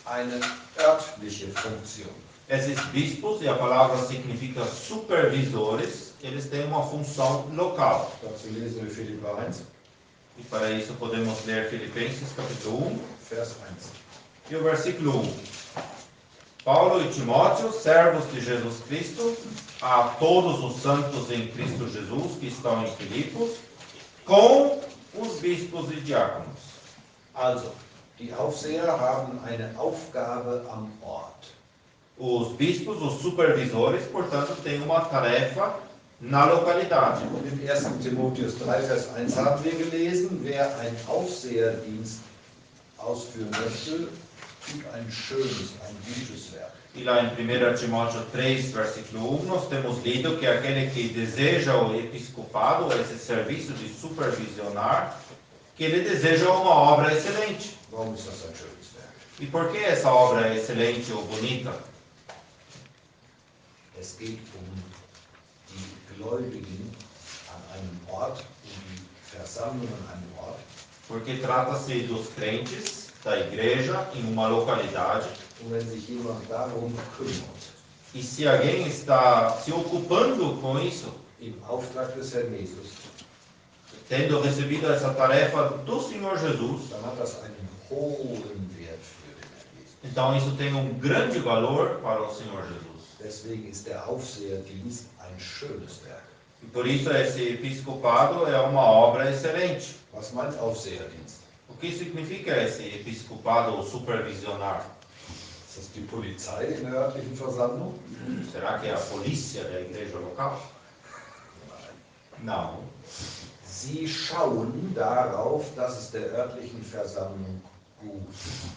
eine örtliche Funktion. Esses bispos, e a palavra significa supervisores, eles têm uma função local. Dazu lesen wir Philipper 1, E para isso podemos ler Filipenses capítulo 1, Vers 1. e o versículo 1. Paulo e Timóteo, servos de Jesus Cristo, a todos os santos em Cristo Jesus que estão em Filipos, com os bispos e diáconos. Also, die Aufseher haben eine Aufgabe am Ort. Os bispos, os supervisores, portanto, têm uma tarefa na localidade. In 1. Timotheus 3, Vers 1 haben wir gelesen, wer einen Aufseherdienst ausführen möchte, tut ein schönes, ein gutes Werk. E lá em 1 Timóteo 3, versículo 1, nós temos lido que aquele que deseja o episcopado, esse serviço de supervisionar, que ele deseja uma obra excelente. Warum ist das ein schönes Werk? E por que essa obra é excelente ou bonita? Es geht die Gläubigen an einem Ort, die Versammlung an einem Ort. Porque trata-se dos crentes, da igreja, em uma localidade. Und wenn sich jemand darum kümmert, E se alguém está se ocupando com isso, im Auftrag des Herrn Jesus, tendo recebido essa tarefa do Senhor Jesus, dann hat das einen hohen Wert für den Herrn Jesus. então isso tem grande valor para o Senhor Jesus. Deswegen ist der Aufseherdienst ein schönes Werk. E por isso esse episcopado é uma obra excelente. Was meint Aufseherdienst? O que significa esse episcopado ou supervisionar? Ist das die Polizei in der örtlichen Versammlung? Será que é a polícia da igreja local? Não. Sie schauen darauf, dass es der örtlichen Versammlung gut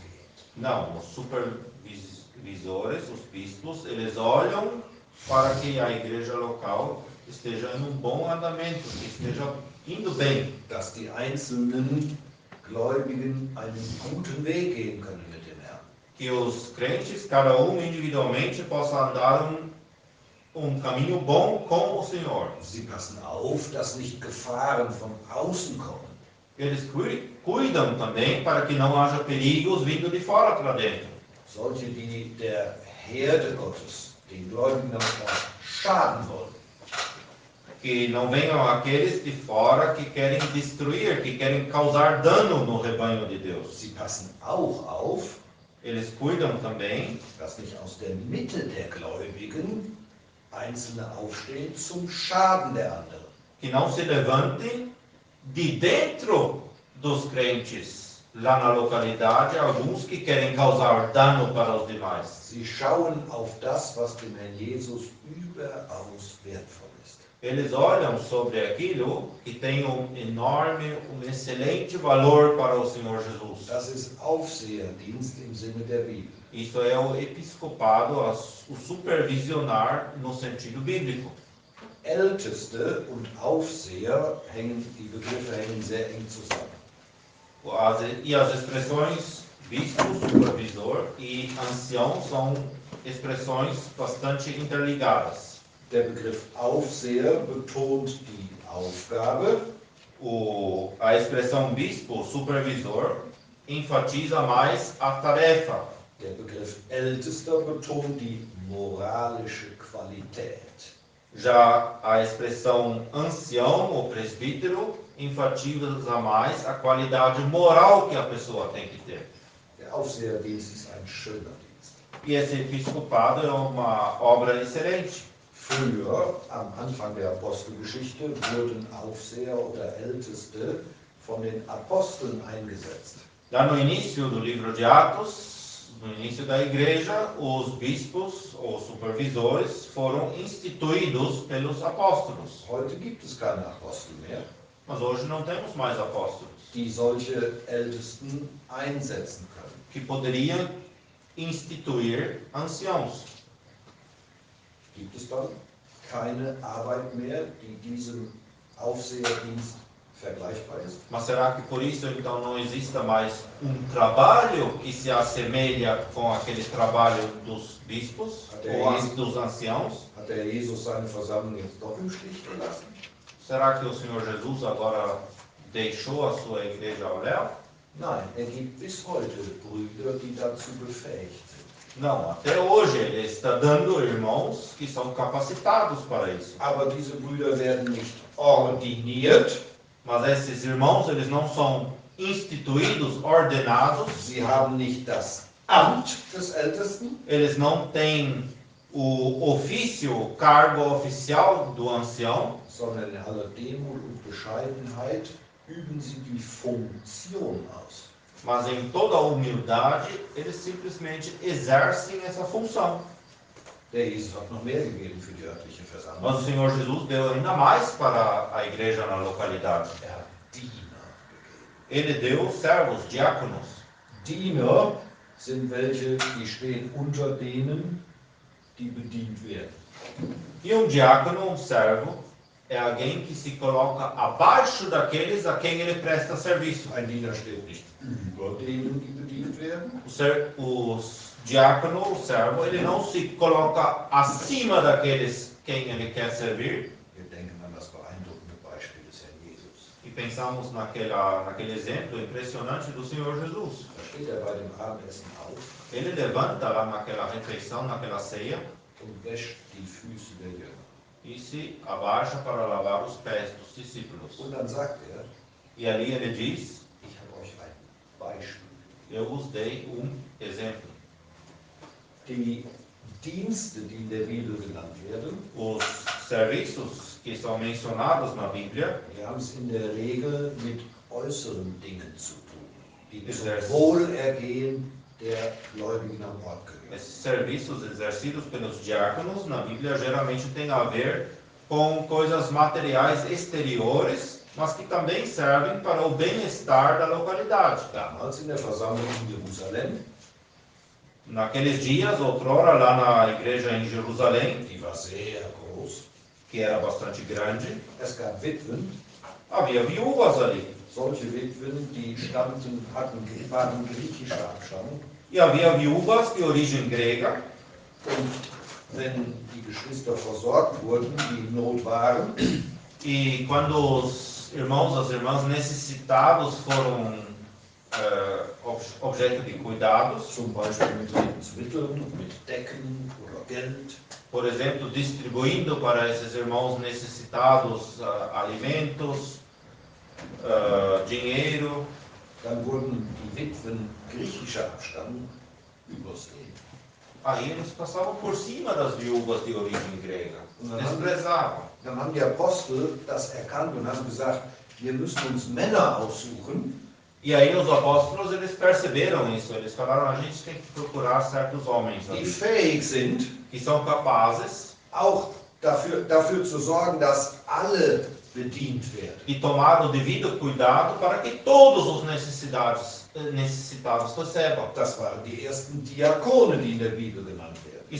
geht. Não, os supervisores, os bispos, eles olham para que a igreja local esteja em bom andamento, que esteja indo bem. Dass die einzelnen Gläubigen einen guten Weg gehen können mit dem Herrn. Que os crentes, cada individualmente, possa andar caminho bom com o Senhor. Sie passen auf, dass nicht Gefahren von außen kommen. Eles cuidam também para que não haja perigos vindo de fora para dentro. Solche, die der Herde Gottes, den Gläubigen am Ort, schaden wollen. Que não venham aqueles de fora que querem destruir, que querem causar dano no rebanho de Deus. Sie passen auch auf, Eles cuidam também dass nicht aus der Mitte der Gläubigen Einzelne aufstehen zum Schaden der anderen. que não se levantem de dentro dos crentes, lá na localidade, alguns que querem causar dano para os demais. Sie schauen auf das, was dem Herrn Jesus überaus wertvoll ist. Eles olham sobre aquilo que tem excelente valor para o Senhor Jesus. Das ist Aufseherdienst im Sinne der Bibel. Isso é o episcopado, o supervisionar no sentido bíblico. Älteste und Aufseher die Begriffe hängen sehr eng zusammen. E as expressões bispo, supervisor e ancião são expressões bastante interligadas. Der Begriff Aufseher betont die Aufgabe. A expressão bispo, supervisor, enfatiza mais a tarefa. Der Begriff Ältester betont die moralische Qualität. Já a expressão ancião ou presbítero enfatiza mais a qualidade moral que a pessoa tem que ter. Der Aufseherdienst ist ein schöner Dienst. E esse episcopado é uma obra excelente. Früher, am Anfang der Apostelgeschichte, wurden Aufseher oder Älteste von den Aposteln eingesetzt. Lá no início do livro de Atos, no início da igreja, os bispos ou supervisores foram instituídos pelos apóstolos. Heute gibt es keine Apostel mehr, Mas hoje não temos mais apóstolos die solche Ältesten einsetzen können. que poderiam instituir anciãos. Gibt es dann keine Arbeit mehr, die diesem Aufseherdienst vergleichbar ist? Mas será que por isso então não exista mais trabalho que se assemelha com aquele trabalho dos bispos ou dos anciãos? Hat der Jesus seine Versammlung jetzt doch im Stich gelassen? Será que o Senhor Jesus agora deixou a sua igreja ao léu? Nein, gibt bis heute Brüder, die dazu befähigt sind. Não, até hoje ele está dando irmãos que são capacitados para isso. Aber diese Brüder werden nicht ordiniert. Mas esses irmãos, eles não são instituídos, ordenados. Sie haben nicht das Amt des Ältesten. Eles não têm o ofício, o cargo oficial do ancião. Sondern in aller Demut und Bescheidenheit üben sie die Funktion aus. Mas em toda a humildade, eles simplesmente exercem essa função. Der Jesus hat noch mehr gegeben für die örtliche Versammlung. Mas o Senhor Jesus deu ainda mais para a igreja na localidade. Hat Diener gegeben. Ele deu servos, diáconos. Diener sind welche, die stehen unter denen, die bedient werden. E diácono, servo, é alguém que se coloca abaixo daqueles a quem ele presta serviço. Ein Diener steht nicht über denen, die bedient werden. O diácono, o servo, ele não se coloca acima daqueles quem ele quer servir. Wir denken an das beeindruckende Beispiel des Herrn Jesus. E pensamos naquele exemplo impressionante do Senhor Jesus. Da steht bei dem Abendessen auf. Ele levanta lá naquela refeição, naquela ceia, und wäscht die Füße der Jünger. E se abaixa para lavar os pés dos discípulos. Und dann sagt E ali ele diz: ich habe euch ein Beispiel. Eu vos dei exemplo. Die Dienste, die in der Bibel genannt werden, Os serviços que são mencionados na Bíblia, die haben es in der Regel mit äußeren Dingen zu tun, die zum Exercício. Wohlergehen der Gläubigen am Ort gehören. esses serviços exercidos pelos diáconos na Bíblia geralmente têm a ver com coisas materiais exteriores, mas que também servem para o bem-estar da localidade. Damals in der Versammlung in Jerusalem, Naqueles dias, outrora, lá na igreja em Jerusalém, die war sehr groß, que era bastante grande, es gab Witwen, havia viúvas ali. solche Witwen, die waren griechischer Abstammung. E havia viúvas de origem grega. Und wenn die Geschwister versorgt wurden, die in Not waren, E quando os irmãos, as irmãs necessitados foram objeto de cuidados, zum Beispiel mit Lebensmitteln, mit Decken oder Geld, por exemplo, distribuindo para esses irmãos necessitados alimentos, dinheiro, dann wurden die Witwen griechischer Abstammung übersehen. aí eles passavam por cima das viúvas de origem grega, desprezavam. Dann haben die Apostel das erkannt und haben gesagt, wir müssen uns Männer aussuchen, E aí os apóstolos, eles perceberam isso, eles falaram, a gente tem que procurar certos homens die ali, fähig sind, que são capazes auch dafür zu sorgen, dass alle bedient werden. e tomar o devido cuidado para que todos os necessitados recebam. Das waren die ersten Diakone, die in der Bibel genannt werden. E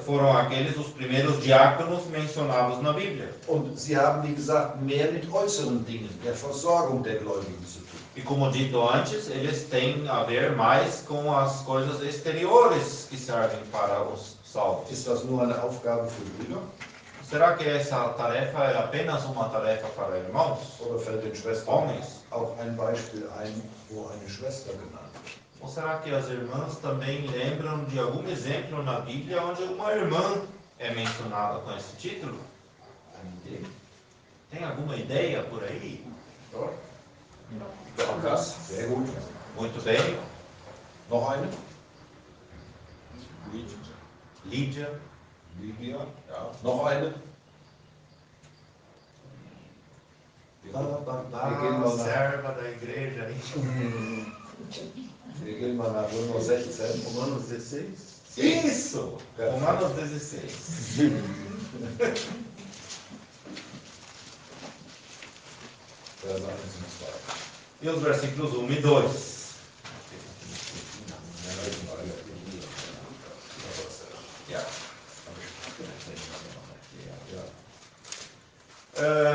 foram aqueles os primeiros diáconos mencionados na Bíblia. Und sie haben, wie gesagt, mehr mit äußeren Dingen, der Versorgung der Gläubigen zu tun. E como dito antes, eles têm a ver mais com as coisas exteriores que servem para os salvos. Ist das nur eine Aufgabe für Brüder? Será que essa tarefa é apenas uma tarefa para irmãos? Oder fällt den Schwestern Homens? auch ein Beispiel ein, wo eine Schwester genannt wird? Ou será que as irmãs também lembram de algum exemplo na Bíblia onde uma irmã é mencionada com esse título? Eine Idee? Tem alguma ideia por aí? Dorcas, sehr gut. Muito bem. Noch eine? Lídia. Lydia, ja. Noch eine? Wir gehen mal nach, Serva da igreja. wir gehen mal nach Römer 16. Romanos 16? Isso! É. Romanos 16. Verse 1 und 2. E os versículos 1 e 2. Ja.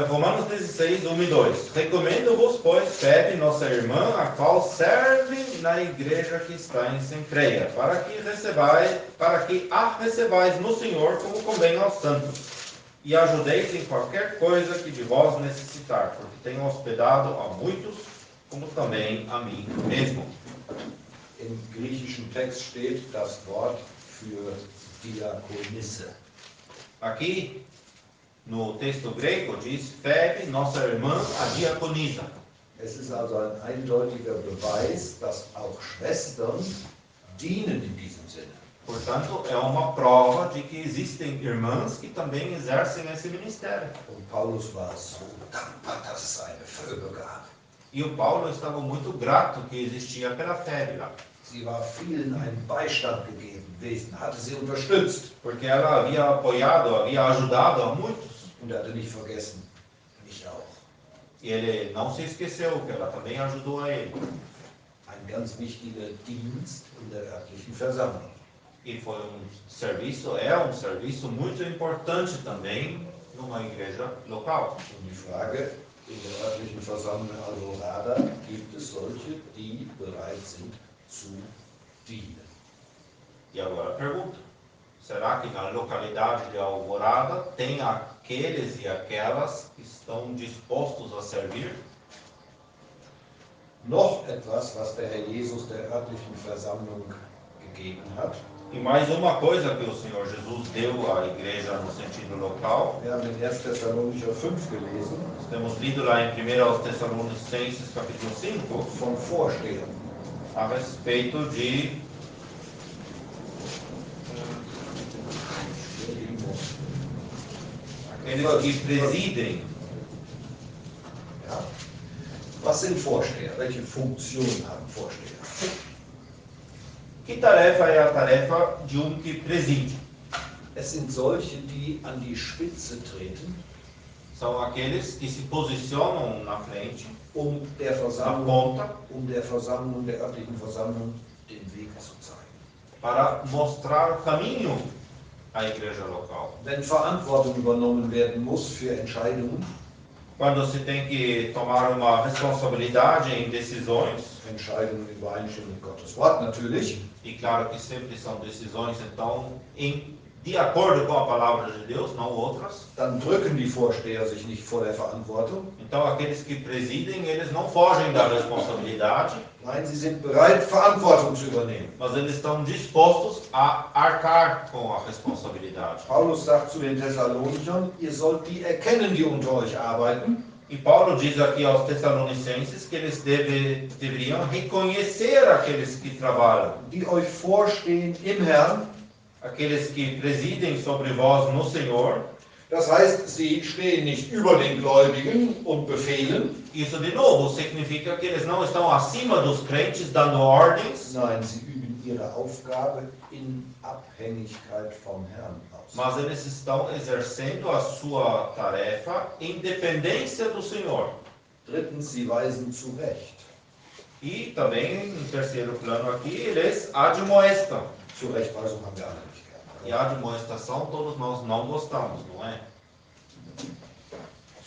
Romanos 16, 1 e 2. Recomendo-vos, pois, Febe, nossa irmã, a qual serve na igreja que está em Cencreia, para que a recebais no Senhor como convém aos santos, e ajudeis em qualquer coisa que de vós necessitar, porque tenho hospedado a muitos, como também a mim mesmo. Im griechischen Text steht das Wort für Diakonisse. Aqui, no texto grego, diz Febe, nossa irmã, a diaconisa. Es ist also ein eindeutiger Beweis, dass auch Schwestern dienen in diesem Sinne. Portanto, é uma prova de que existem irmãs que também exercem esse ministério. Und Paulus war so dankbar, dass es eine Vögel gab. E o Paulo estava muito grato que existia aquela Febe lá, Sie war vielen ein Beistand gegeben gewesen, hatte sie unterstützt. porque ela havia apoiado, havia ajudado a muitos. Und er hatte nicht vergessen, mich auch. E ele não se esqueceu que ela também ajudou a ele. Ein ganz wichtiger Dienst in der örtlichen Versammlung. E foi é um serviço muito importante também numa igreja local. Und die Frage, in der örtlichen Versammlung Alvorada gibt es solche, die bereit sind zu dienen. E agora a pergunta: será que na localidade de Alvorada tem aqueles e aquelas que estão dispostos a servir? Noch etwas, was der Herr Jesus der örtlichen Versammlung gegeben hat. E mais uma coisa que o Senhor Jesus deu à igreja no sentido local. Wir haben in 1. Thessalonicher 5 gelesen. Nós temos lido lá em 1 Tessalonicenses capítulo 5 Von Vorstehern. a respeito de aqueles que presidem. Ja. Was sind Vorsteher? Welche Funktion haben Vorsteher? Que tarefa é a tarefa de que preside? Es sind solche, die an die Spitze treten, São aqueles que se posicionam na frente, um der na Versammlung, ponta, der örtlichen Versammlung, den Weg zu zeigen. para mostrar o caminho à igreja local. Wenn Verantwortung übernommen werden muss für Entscheidungen, Quando se tem que tomar uma responsabilidade em decisões, Entscheidungen in Übereinstimmung mit Gottes Wort natürlich, e claro que sempre são decisões então de acordo com a palavra de Deus, não outras. dann drücken die Vorsteher sich nicht vor der Verantwortung. Então aqueles que presidem, eles não fogem da responsabilidade, Nein, sie sind bereit, Verantwortung zu übernehmen. mas eles estão dispostos a arcar com a responsabilidade. Paulus sagt zu den Thessalonichern, ihr sollt die erkennen, die unter euch arbeiten. E Paulo diz aqui aos Tessalonicenses que eles deveriam reconhecer aqueles que trabalham, Die euch vorstehen im Herrn. aqueles que presidem sobre vós no Senhor. Das heißt, sie stehen nicht über den Gläubigen und befehlen. Isso, de novo, significa que eles não estão acima dos crentes dando ordens. Nein, sie üben ihre Aufgabe in Abhängigkeit vom Herrn aus. Mas eles estão exercendo a sua tarefa em dependência do Senhor. Drittens, sie weisen zurecht. E também, em terceiro plano aqui, eles admoestam. Zurechtweisung haben wir alle nicht gern. E a admoestação todos nós não gostamos, não é?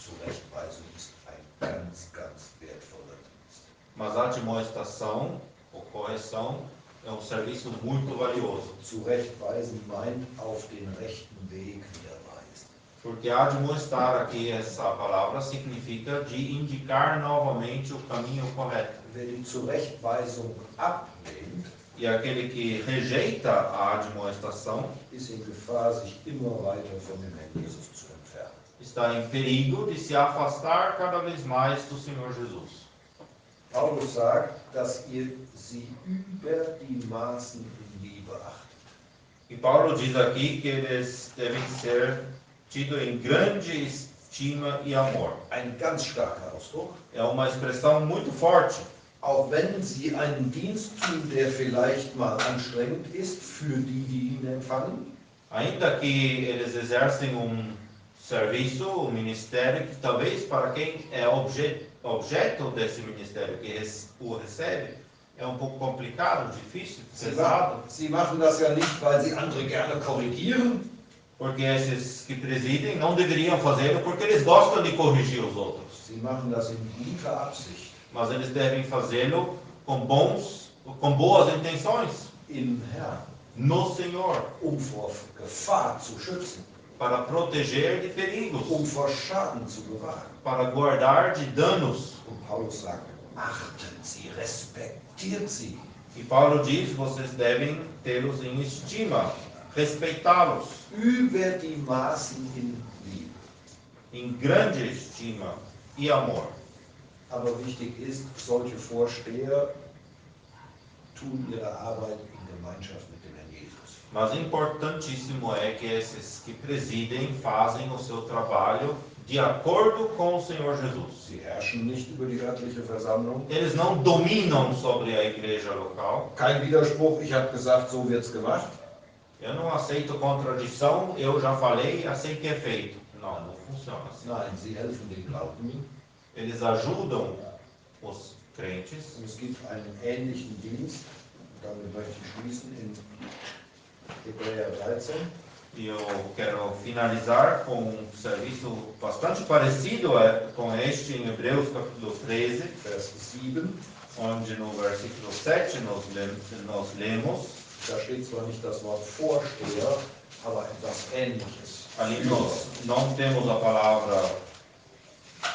Zurechtweisung ist ein ganz, ganz wertvoller Dienst. Mas a admoestação, ou correção, é um serviço muito valioso. Zurechtweisen meint auf den rechten Weg wieder weisen. Porque admoestar aqui, essa palavra, significa de indicar novamente o caminho correto. Wer die Zurechtweisung ablehnt, E aquele que rejeita a admoestação ist in Gefahr, sich immer weiter von dem Herrn Jesus zu entfernen. está em perigo de se afastar cada vez mais do Senhor Jesus. Paulus sagt, dass ihr sie über die Maßen in Liebe achtet. E Paulo diz aqui que eles devem ser tidos em grande estima e amor. Ein ganz starker Ausdruck. É uma expressão muito forte. Auch wenn sie einen Dienst tun, der vielleicht mal anstrengend ist für die ihn empfangen, Ainda que eles exercem serviço, um ministério que talvez para quem é objeto desse ministério, que o recebe, é um pouco complicado, difícil, pesado. sie machen das ja nicht, weil sie andere gerne korrigieren, Porque esses que presidem não deveriam fazê-lo porque eles gostam de corrigir os outros. sie machen das in guter Absicht, Mas eles devem fazê-lo com boas intenções im Herrn, no Senhor, vor Gefahr zu schützen, para proteger de perigos, vor Schaden zu bewahren. para guardar de danos. Und Paulus sagt, achtet sie, respektiert sie. E Paulo diz, vocês devem tê-los em estima, respeitá-los, Über die Maßen in Liebe. em grande estima e amor. Aber wichtig ist, solche Vorsteher tun ihre Arbeit in Gemeinschaft mit dem Herrn Jesus. Mas importantíssimo é que esses que presidem fazem o seu trabalho de acordo com o Senhor Jesus. Sie herrschen nicht über die örtliche Versammlung. Eles não dominam sobre a igreja local. Kein Widerspruch, ich habe gesagt, so wird's gemacht. Eu não aceito contradição, eu já falei, assim que é feito. Não, não funciona assim. Nein, sie helfen den Glaubenden. Eles ajudam os crentes. Und es gibt einen ähnlichen Dienst, damit möchte ich schließen, in Hebräer 13. E eu quero finalizar com um serviço bastante parecido com este em Hebreus capítulo 13, Vers 7. onde no versículo 7 nós lemos, Da steht zwar nicht das Wort Vorsteher, aber etwas Ähnliches. ali nós não temos a palavra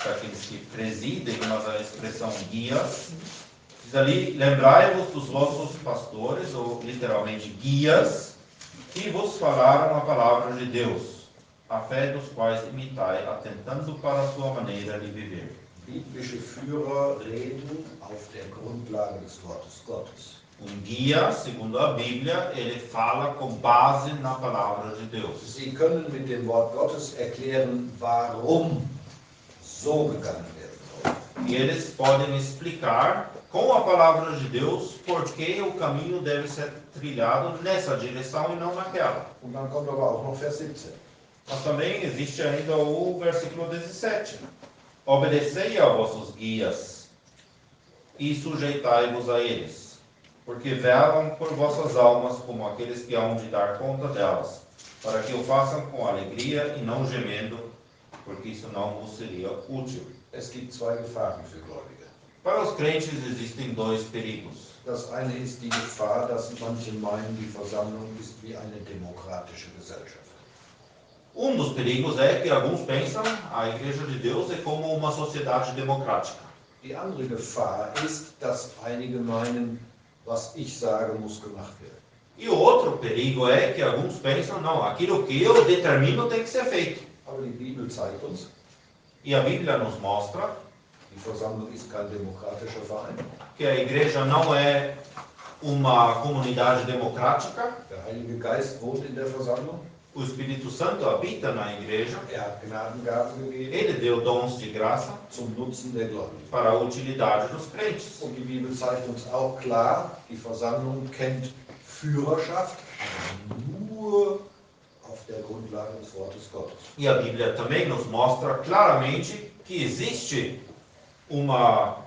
para aqueles que presidem, mas a expressão guias. Diz ali, lembrai-vos dos vossos pastores, ou literalmente guias, que vos falaram a palavra de Deus, a fé dos quais imitai, atentando para a sua maneira de viver. Biblische Führer reden auf der Grundlage des Wortes Gottes. Guia, segundo a Bíblia, ele fala com base na palavra de Deus. Sie können mit dem Wort Gottes erklären, warum so gegangen werden soll. E eles podem explicar com a palavra de Deus por que o caminho deve ser trilhado nessa direção e não naquela. Und dann kommt aber auch noch Vers 17. Mas também existe ainda o versículo 17. Obedecei a vossos guias e sujeitai-vos a eles, porque velam por vossas almas como aqueles que hão de dar conta delas, para que o façam com alegria e não gemendo, porque isso não vos seria útil. Es gibt zwei Gefahren für Gläubige. Para os crentes existem dois perigos. Das eine ist die Gefahr, dass manche meinen, die Versammlung ist wie eine demokratische Gesellschaft. Um dos perigos é que alguns pensam a Igreja de Deus é como uma sociedade democrática. Die andere Gefahr ist, dass einige meinen, was ich sage, muss gemacht werden. E o outro perigo é que alguns pensam, não, aquilo que eu determino tem que ser feito. Aber die Bibel zeigt uns, E a Bíblia nos mostra die Versammlung ist kein demokratischer Verein. que a igreja não é uma comunidade democrática. Der Heilige Geist wohnt in der Versammlung. O Espírito Santo habita na igreja. Hat Gnadengaben gegeben Ele deu dons de graça zum Nutzen der Gläubigen. para a utilidade dos crentes. Und die Bibel zeigt uns auch klar, die Versammlung kennt Führerschaft nur auf der Grundlage des Wortes Gottes. E a Bíblia também nos mostra claramente que existe uma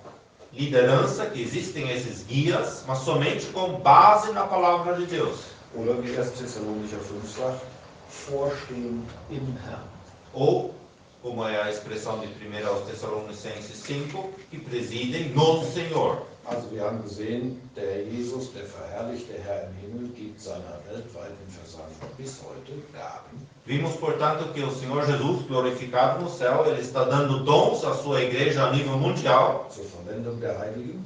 liderança, que existem esses guias, mas somente com base na palavra de Deus. Oder wie 1. Thessalonicher 5 sagt, vorstehen im Herrn. Ou, como é a expressão de 1 aos Tessalonicenses 5, que presidem no Senhor. Also wir haben gesehen, der Herr Jesus, der verherrlichte Herr im Himmel, gibt seiner weltweiten Versammlung bis heute Gaben. Vimos, portanto, que o Senhor Jesus, glorificado no céu, ele está dando dons à sua igreja a nível mundial Zur Verwendung der Heiligen,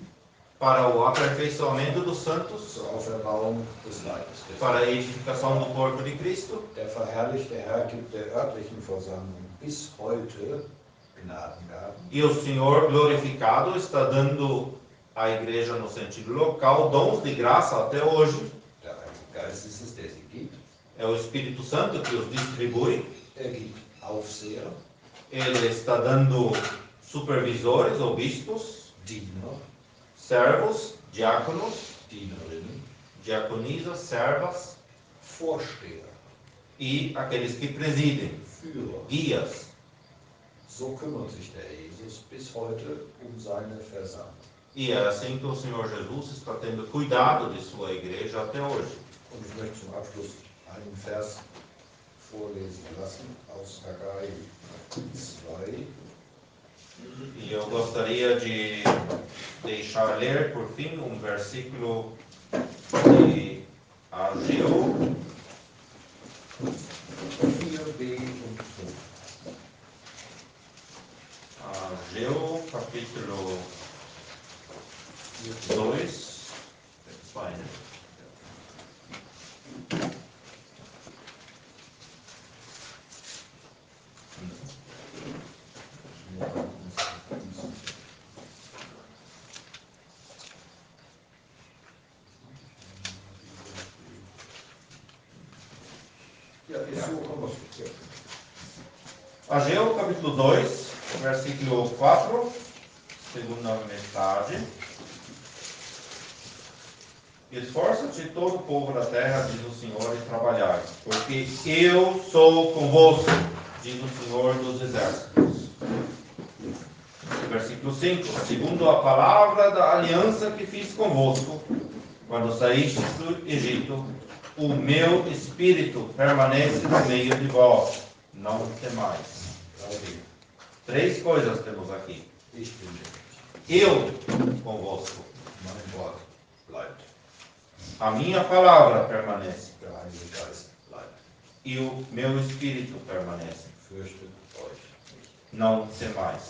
para o aperfeiçoamento dos santos, zur Auferbauung des Leibes Christi. para a edificação do corpo de Cristo. Der verherrlichte Herr gibt der örtlichen Versammlung bis heute Gnadengaben. E o Senhor glorificado está dando à igreja no sentido local dons de graça até hoje. Der Heilige Geist ist es, der sie gibt. É o Espírito Santo que os distribui. Er gibt Aufseher, Ele está dando supervisores ou bispos, Diener, servos, diáconos, Dienerinnen, diaconisas, servas Vorsteher, e aqueles que presidem, Führer. guias. So kümmert sich der Jesus bis heute um seine Versammlung. E é assim que o Senhor Jesus está tendo cuidado de sua igreja até hoje. Und ich möchte zum Abschluss einen Vers vorlesen lassen aus Haggai 2. E eu gostaria de deixar ler, por fim, um versículo de Ageu, 4b und 5. Ageu, capítulo 2, vai, né? Ageu, capítulo 2, versículo 4, segunda metade. Esforça-te todo o povo da terra, diz o Senhor, e trabalhai, porque eu sou convosco, diz o Senhor dos exércitos. Versículo 5. Segundo a palavra da aliança que fiz convosco, quando saíste do Egito, o meu espírito permanece no meio de vós, não temais. 3 coisas temos aqui. Ich bin mit. Eu convosco. Mein Wort bleibt. A minha palavra permanece. Der Heilige Geist bleibt. E o meu espírito permanece. Fürchtet euch nicht. Não temais.